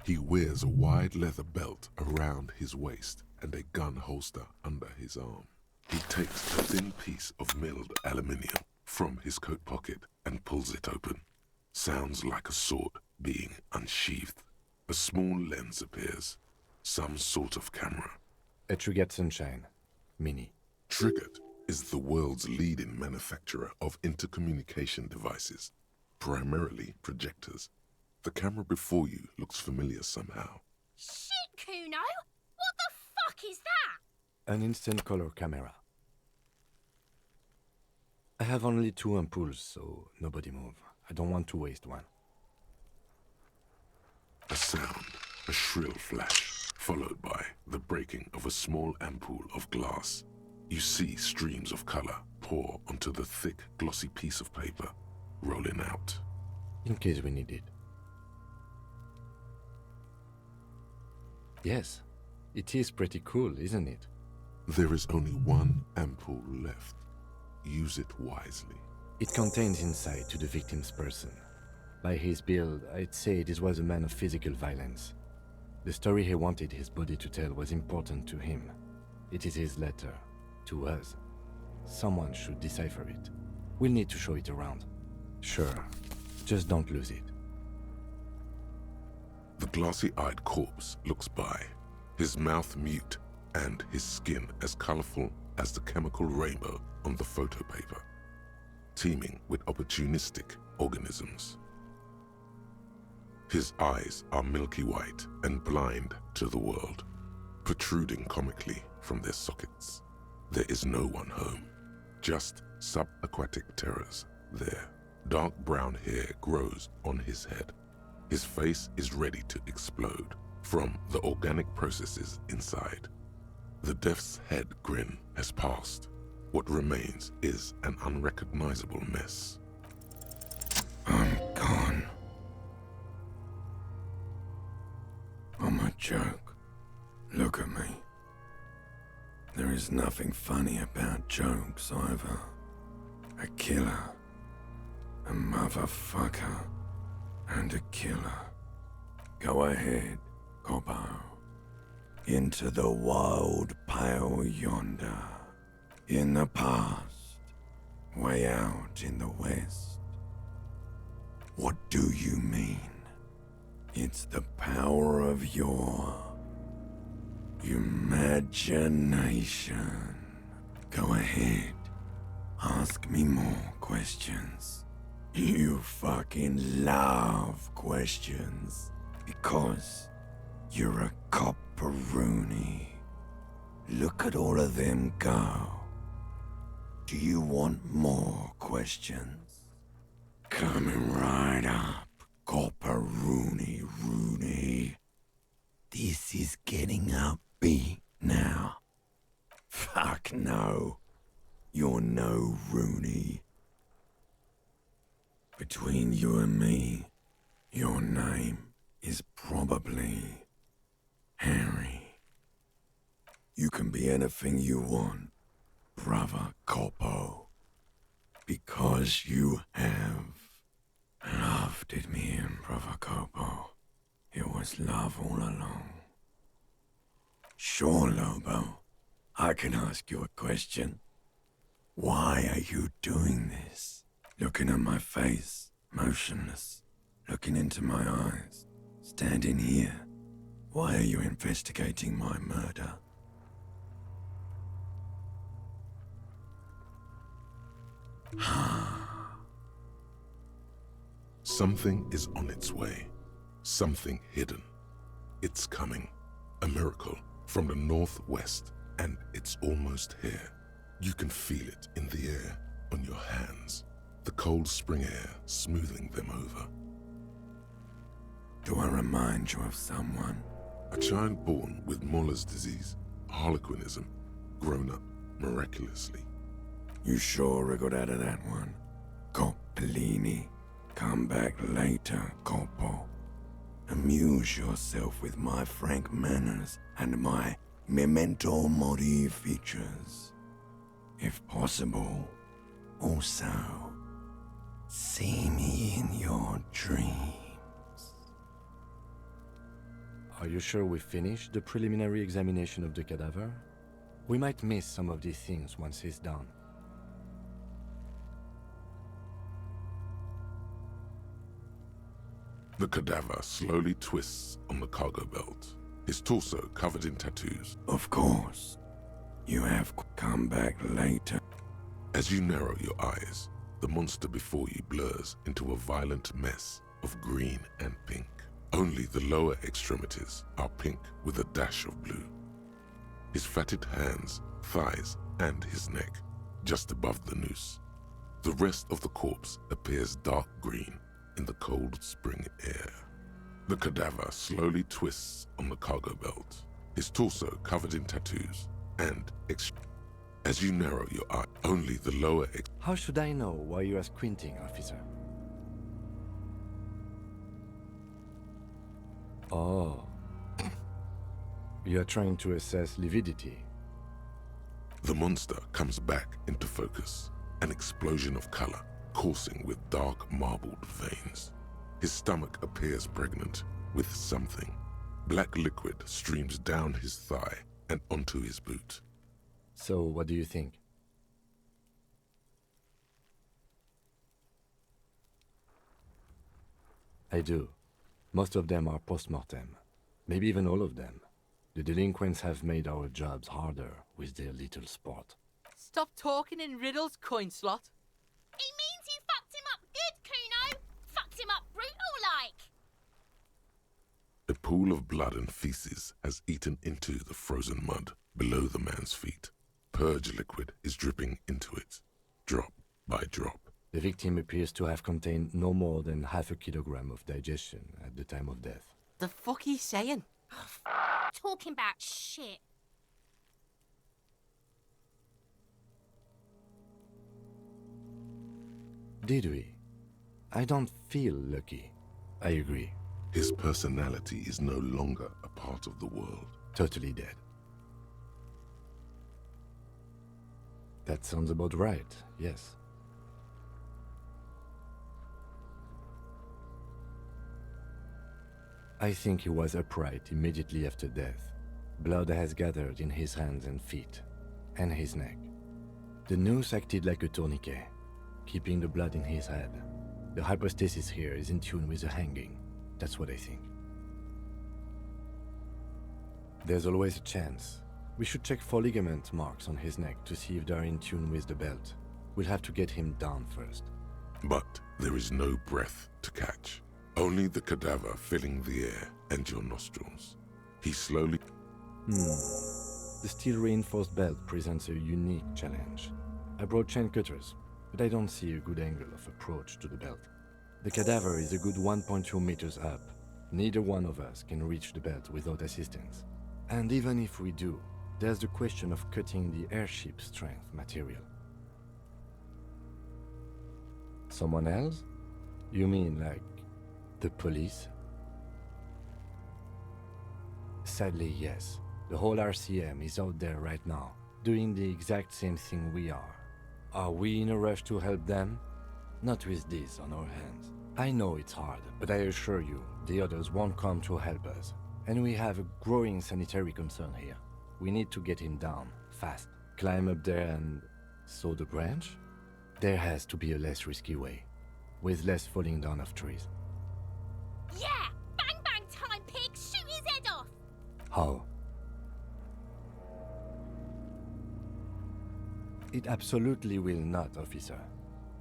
Speaker 1: He wears a wide leather belt around his waist and a gun holster under his arm. He takes a thin piece of milled aluminium from his coat pocket and pulls it open. Sounds like a sword being unsheathed. A small lens appears. Some sort of camera.
Speaker 2: A Trigger Sunshine. Mini.
Speaker 1: Triggered is the world's leading manufacturer of intercommunication devices, primarily projectors. The camera before you looks familiar somehow.
Speaker 3: Shit, Kuno! What the fuck is that?
Speaker 2: An instant color camera. I have only 2 ampoules, so nobody move. I don't want to waste one.
Speaker 1: A sound, a shrill flash, followed by the breaking of a small ampoule of glass. You see streams of color pour onto the thick, glossy piece of paper, rolling out.
Speaker 2: In case we need it. Yes, it is pretty cool, isn't it?
Speaker 1: There is only one ampoule left. Use it wisely.
Speaker 2: It contains insight to the victim's person. By his build, I'd say this was a man of physical violence. The story he wanted his body to tell was important to him. It is his letter, to us. Someone should decipher it. We'll need to show it around. Sure, just don't lose it.
Speaker 1: The glassy-eyed corpse looks by, his mouth mute and his skin as colorful as the chemical rainbow on the photo paper, teeming with opportunistic organisms. His eyes are milky white and blind to the world, protruding comically from their sockets. There is no one home, just subaquatic terrors there. Dark brown hair grows on his head. His face is ready to explode from the organic processes inside. The death's head grin has passed. What remains is an unrecognizable mess.
Speaker 9: I'm gone. I'm a joke. Look at me. There is nothing funny about jokes either. A killer, a motherfucker, and a killer. Go ahead, Coppo. Into the wild pale yonder. In the past, way out in the west. What do you mean? It's the power of your imagination. Go ahead. Ask me more questions. You fucking love questions. Because you're a copperoonie. Look at all of them go. Do you want more questions? Coming right up, copperoonie Rooney. This is getting upbeat now. Fuck no. You're no Rooney. Between you and me, your name is probably Harry. You can be anything you want, brother Coppo. Because you have. Love did me in, brother Coppo. It was love all along. Sure, Lobo. I can ask you a question. Why are you doing this? Looking at my face, motionless. Looking into my eyes, standing here. Why are you investigating my murder?
Speaker 1: Something is on its way. Something hidden. It's coming. A miracle from the northwest, and it's almost here. You can feel it in the air, on your hands. The cold spring air smoothing them over.
Speaker 9: Do I remind you of someone?
Speaker 1: A child born with Muller's disease, harlequinism, grown up miraculously.
Speaker 9: You sure wriggled out of that one? Coppellini. Come back later, Coppo. Amuse yourself with my frank manners and my memento mori features. If possible, also, see me in your dreams.
Speaker 2: Are you sure we finished the preliminary examination of the cadaver? We might miss some of these things once he's done.
Speaker 1: The cadaver slowly twists on the cargo belt, his torso covered in tattoos.
Speaker 9: Of course. You have come back later.
Speaker 1: As you narrow your eyes, the monster before you blurs into a violent mess of green and pink. Only the lower extremities are pink with a dash of blue. His fatted hands, thighs, and his neck, just above the noose. The rest of the corpse appears dark green in the cold spring air. The cadaver slowly twists on the cargo belt, his torso covered in tattoos, and as you narrow your eye, only the lower
Speaker 2: How should I know why you are squinting, officer? Oh. You are trying to assess lividity.
Speaker 1: The monster comes back into focus, an explosion of color, coursing with dark marbled veins. His stomach appears pregnant with something. Black liquid streams down his thigh and onto his boot.
Speaker 2: So, what do you think? I do. Most of them are post-mortem. Maybe even all of them. The delinquents have made our jobs harder with their little sport.
Speaker 8: Stop talking in riddles, coin slot.
Speaker 3: He means you fucked him up good, Kuno. Fucked him up brutal-like.
Speaker 1: A pool of blood and feces has eaten into the frozen mud below the man's feet. Purge liquid is dripping into it, drop by drop.
Speaker 2: The victim appears to have contained no more than half a kilogram of digestion at the time of death.
Speaker 8: The fuck he's saying?
Speaker 3: Talking about shit.
Speaker 2: Did we? I don't feel lucky. I agree.
Speaker 1: His personality is no longer a part of the world.
Speaker 2: Totally dead. That sounds about right, yes. I think he was upright immediately after death. Blood has gathered in his hands and feet, and his neck. The noose acted like a tourniquet, keeping the blood in his head. The hypostasis here is in tune with the hanging. That's what I think. There's always a chance. We should check for ligament marks on his neck to see if they're in tune with the belt. We'll have to get him down first.
Speaker 1: But there is no breath to catch. Only the cadaver filling the air and your nostrils. He slowly...
Speaker 2: The steel-reinforced belt presents a unique challenge. I brought chain cutters, but I don't see a good angle of approach to the belt. The cadaver is a good 1.2 meters up. Neither one of us can reach the belt without assistance. And even if we do, there's the question of cutting the airship strength material. Someone else? You mean like the police? Sadly, yes. The whole RCM is out there right now, doing the exact same thing we are. Are we in a rush to help them? Not with this on our hands. I know it's hard, but I assure you, the others won't come to help us. And we have a growing sanitary concern here. We need to get him down, fast. Climb up there and... saw the branch? There has to be a less risky way, with less falling down of trees.
Speaker 3: Yeah! Bang bang time, pig! Shoot his head off!
Speaker 2: How? It absolutely will not, officer.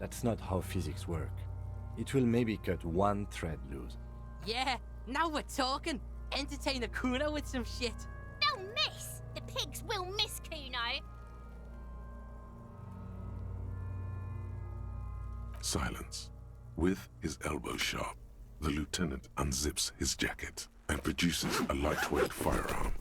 Speaker 2: That's not how physics work. It will maybe cut one thread loose.
Speaker 8: Yeah, now we're talking. Entertain a Kuno with some shit.
Speaker 3: They'll miss! The pigs will miss Kuno!
Speaker 1: Silence. With his elbow sharp, the lieutenant unzips his jacket and produces a lightweight firearm.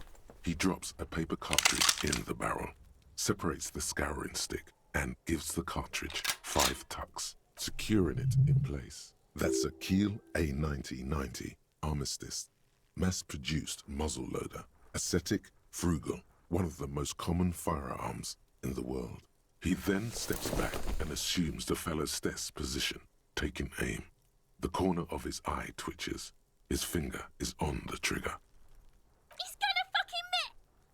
Speaker 1: He drops a paper cartridge in the barrel, separates the scouring stick, and gives the cartridge 5 tucks, securing it in place. That's a Kiel A9090 Armistice, mass-produced muzzleloader, ascetic, frugal, one of the most common firearms in the world. He then steps back and assumes the fellow's desk position, taking aim. The corner of his eye twitches. His finger is on the trigger.
Speaker 3: He's gonna fucking miss!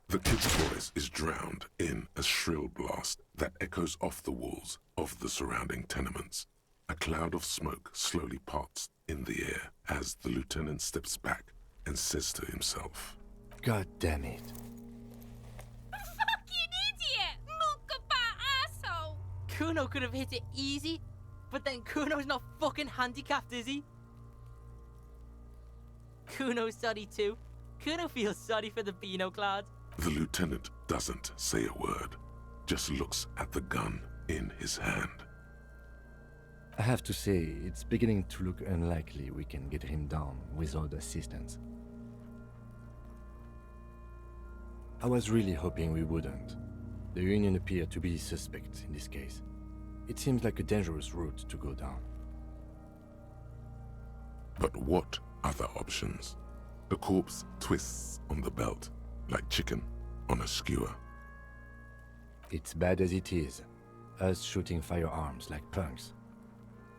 Speaker 1: The kid's voice is drowned in a shrill blast that echoes off the walls of the surrounding tenements. A cloud of smoke slowly parts in the air as the lieutenant steps back and says to himself,
Speaker 2: God damn it.
Speaker 3: Fucking idiot! Mookabat asshole!
Speaker 8: Kuno could have hit it easy, but then Kuno's not fucking handicapped, is he? Kuno's sorry too. Kuno feels sorry for the Beano Cloud.
Speaker 1: The lieutenant doesn't say a word, just looks at the gun in his hand.
Speaker 2: I have to say, it's beginning to look unlikely we can get him down without assistance. I was really hoping we wouldn't. The Union appeared to be suspect in this case. It seems like a dangerous route to go down.
Speaker 1: But what other options? The corpse twists on the belt, like chicken on a skewer.
Speaker 2: It's bad as it is. Us shooting firearms like punks.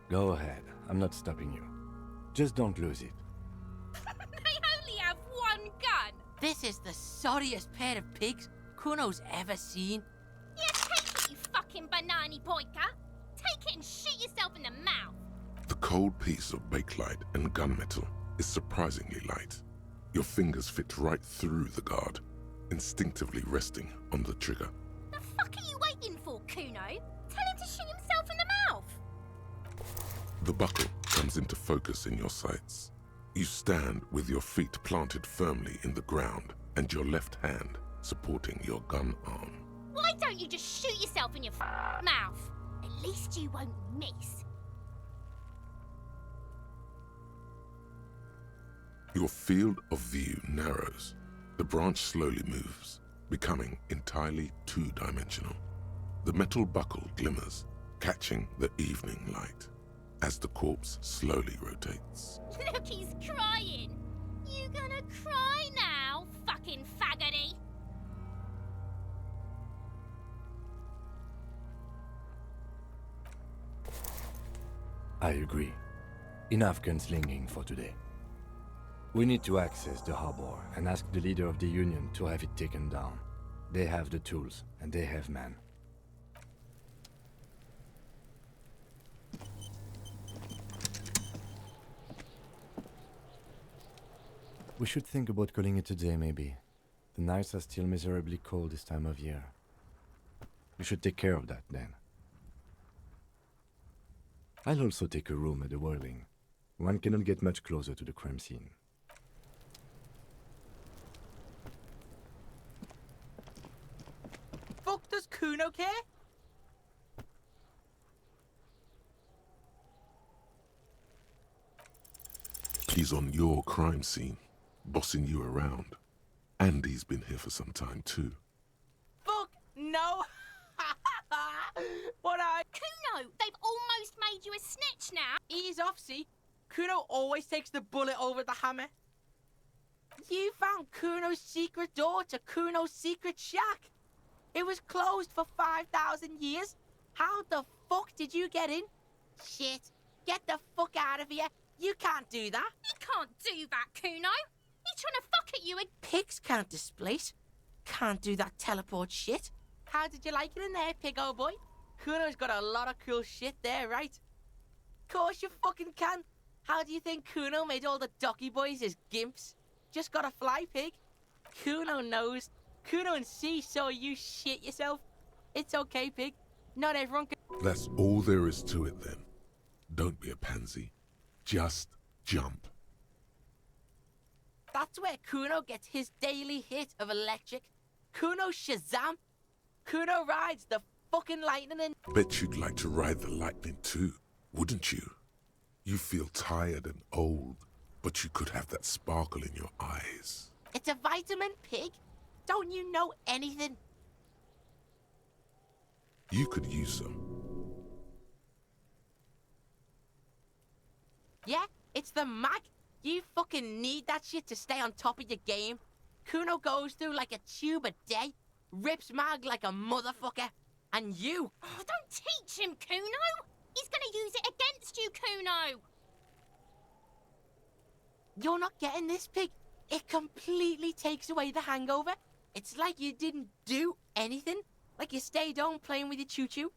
Speaker 2: Go ahead, I'm not stopping you. Just don't lose it.
Speaker 3: They only have one gun.
Speaker 8: This is the sorriest pair of pigs Kuno's ever seen.
Speaker 3: Yeah, take it, you fucking banani boika. Take it and shoot yourself in the mouth.
Speaker 1: The cold piece of bakelite and gunmetal is surprisingly light. Your fingers fit right through the guard, instinctively resting on the trigger.
Speaker 3: The fuck are you waiting for, Kuno? Tell him to shoot himself in the mouth.
Speaker 1: The buckle comes into focus in your sights. You stand with your feet planted firmly in the ground and your left hand supporting your gun arm.
Speaker 3: Why don't you just shoot yourself in your mouth? At least you won't miss.
Speaker 1: Your field of view narrows. The branch slowly moves, becoming entirely two-dimensional. The metal buckle glimmers, catching the evening light as the corpse slowly rotates.
Speaker 3: Look, he's crying. You gonna cry now, fucking faggoty?
Speaker 2: I agree. Enough gunslinging for today. We need to access the harbor and ask the leader of the Union to have it taken down. They have the tools, and they have men. We should think about calling it a day, maybe. The nights are still miserably cold this time of year. We should take care of that, then. I'll also take a room at the Whirling. One cannot get much closer to the crime scene.
Speaker 8: Fuck does Kuno care?
Speaker 1: He's on your crime scene, bossing you around. And he's been here for some time too.
Speaker 8: Fuck no! What I...
Speaker 3: Kuno, they've almost made you a snitch now.
Speaker 8: Ease off, see? Kuno always takes the bullet over the hammer. You found Kuno's secret door to Kuno's secret shack. It was closed for 5,000 years. How the fuck did you get in? Shit. Get the fuck out of here. You can't do that.
Speaker 3: He can't do that, Kuno. He's trying to fuck at you again.
Speaker 8: Pigs can't displace. Can't do that teleport shit. How did you like it in there, pig old boy? Kuno's got a lot of cool shit there, right? Course you fucking can. How do you think Kuno made all the docky boys his gimps? Just gotta fly, pig. Kuno knows. Kuno and C saw you shit yourself. It's okay, pig. Not everyone can...
Speaker 1: That's all there is to it then. Don't be a pansy. Just jump.
Speaker 8: That's where Kuno gets his daily hit of electric. Kuno Shazam. Kuno rides the fucking lightning and...
Speaker 1: Bet you'd like to ride the lightning too, wouldn't you? You feel tired and old, but you could have that sparkle in your eyes.
Speaker 8: It's a vitamin, pig. Don't you know anything?
Speaker 1: You could use some.
Speaker 8: Yeah, it's the mag. You fucking need that shit to stay on top of your game. Kuno goes through like a tube a day, rips mag like a motherfucker, and you...
Speaker 3: Oh, don't teach him, Kuno. He's gonna use it against you, Kuno.
Speaker 8: You're not getting this, pig. It completely takes away the hangover. It's like you didn't do anything. Like you stayed home playing with your choo-choo.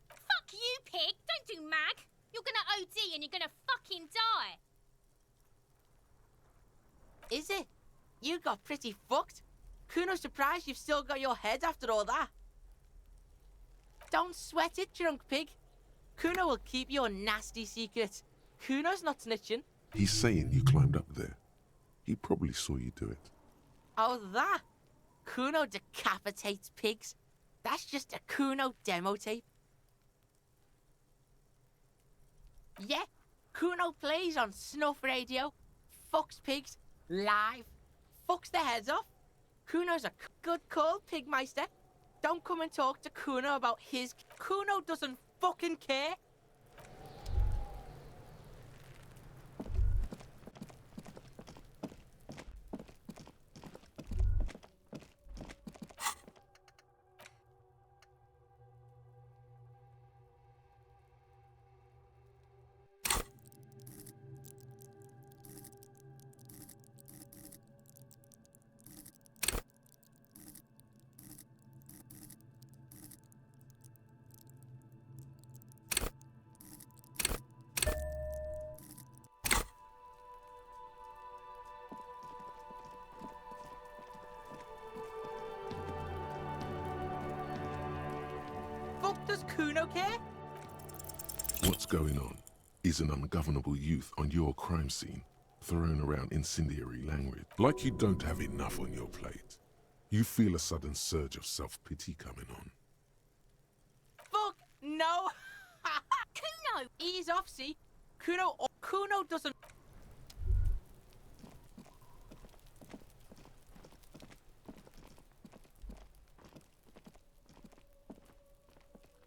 Speaker 3: Fuck you, pig. Don't do mag. You're gonna OD and you're gonna fucking die.
Speaker 8: Is it? You got pretty fucked. Kuno's surprised you've still got your head after all that. Don't sweat it, drunk pig. Kuno will keep your nasty secrets. Kuno's not snitching.
Speaker 1: He's saying you climbed up there. He probably saw you do it.
Speaker 8: Oh, that? Kuno decapitates pigs. That's just a Kuno demo tape. Yeah, Kuno plays on snuff radio, fucks pigs, live, fucks their heads off. Kuno's a good call, Pigmeister. Don't come and talk to Kuno about his... Kuno doesn't fucking care. Kuno care?
Speaker 1: What's going on? Is an ungovernable youth on your crime scene, throwing around incendiary language, like you don't have enough on your plate. You feel a sudden surge of self-pity coming on.
Speaker 8: Fuck no!
Speaker 3: Kuno!
Speaker 8: Ease off, see? Kuno doesn't...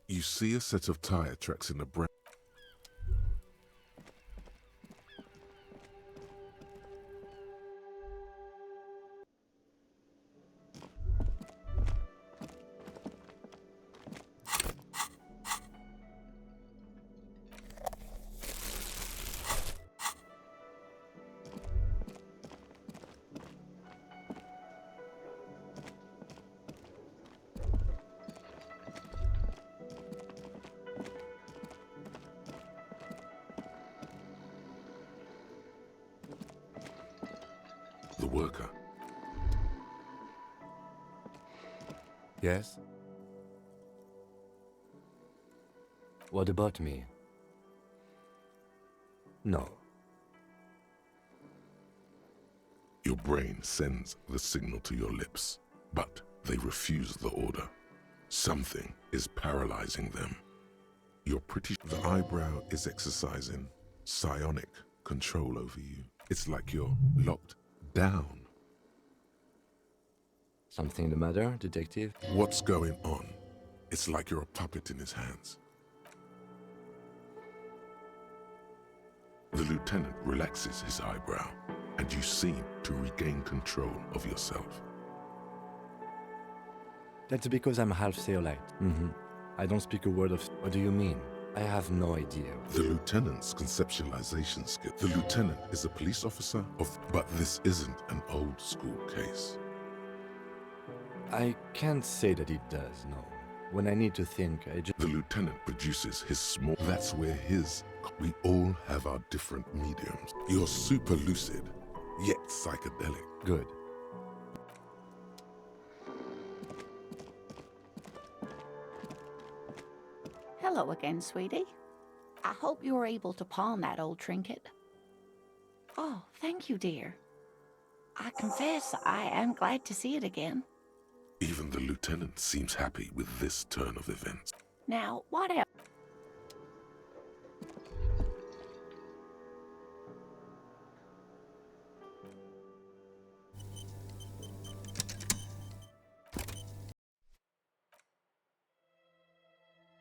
Speaker 1: You see a set of tire tracks in the brown. The worker.
Speaker 2: Yes? What about me? No.
Speaker 1: Your brain sends the signal to your lips, but they refuse the order. Something is paralyzing them. You're pretty sure the eyebrow is exercising psionic control over you. It's like you're locked down.
Speaker 2: Something the matter, detective?
Speaker 1: What's going on? It's like you're a puppet in his hands. The lieutenant relaxes his eyebrow, and you seem to regain control of yourself.
Speaker 2: That's because I'm half Seolite. I don't speak a word of... What do you mean? I have no idea.
Speaker 1: The lieutenant's conceptualization skill. The lieutenant is a police officer but this isn't an old school case.
Speaker 2: I can't say that it does, no. When I need to think, I just...
Speaker 1: The lieutenant produces his small... That's where his... We all have our different mediums. You're super lucid, yet psychedelic.
Speaker 2: Good.
Speaker 6: Hello again, sweetie. I hope you were able to pawn that old trinket. Oh, thank you, dear. I confess I am glad to see it again.
Speaker 1: Even the lieutenant seems happy with this turn of events.
Speaker 6: Now, what else?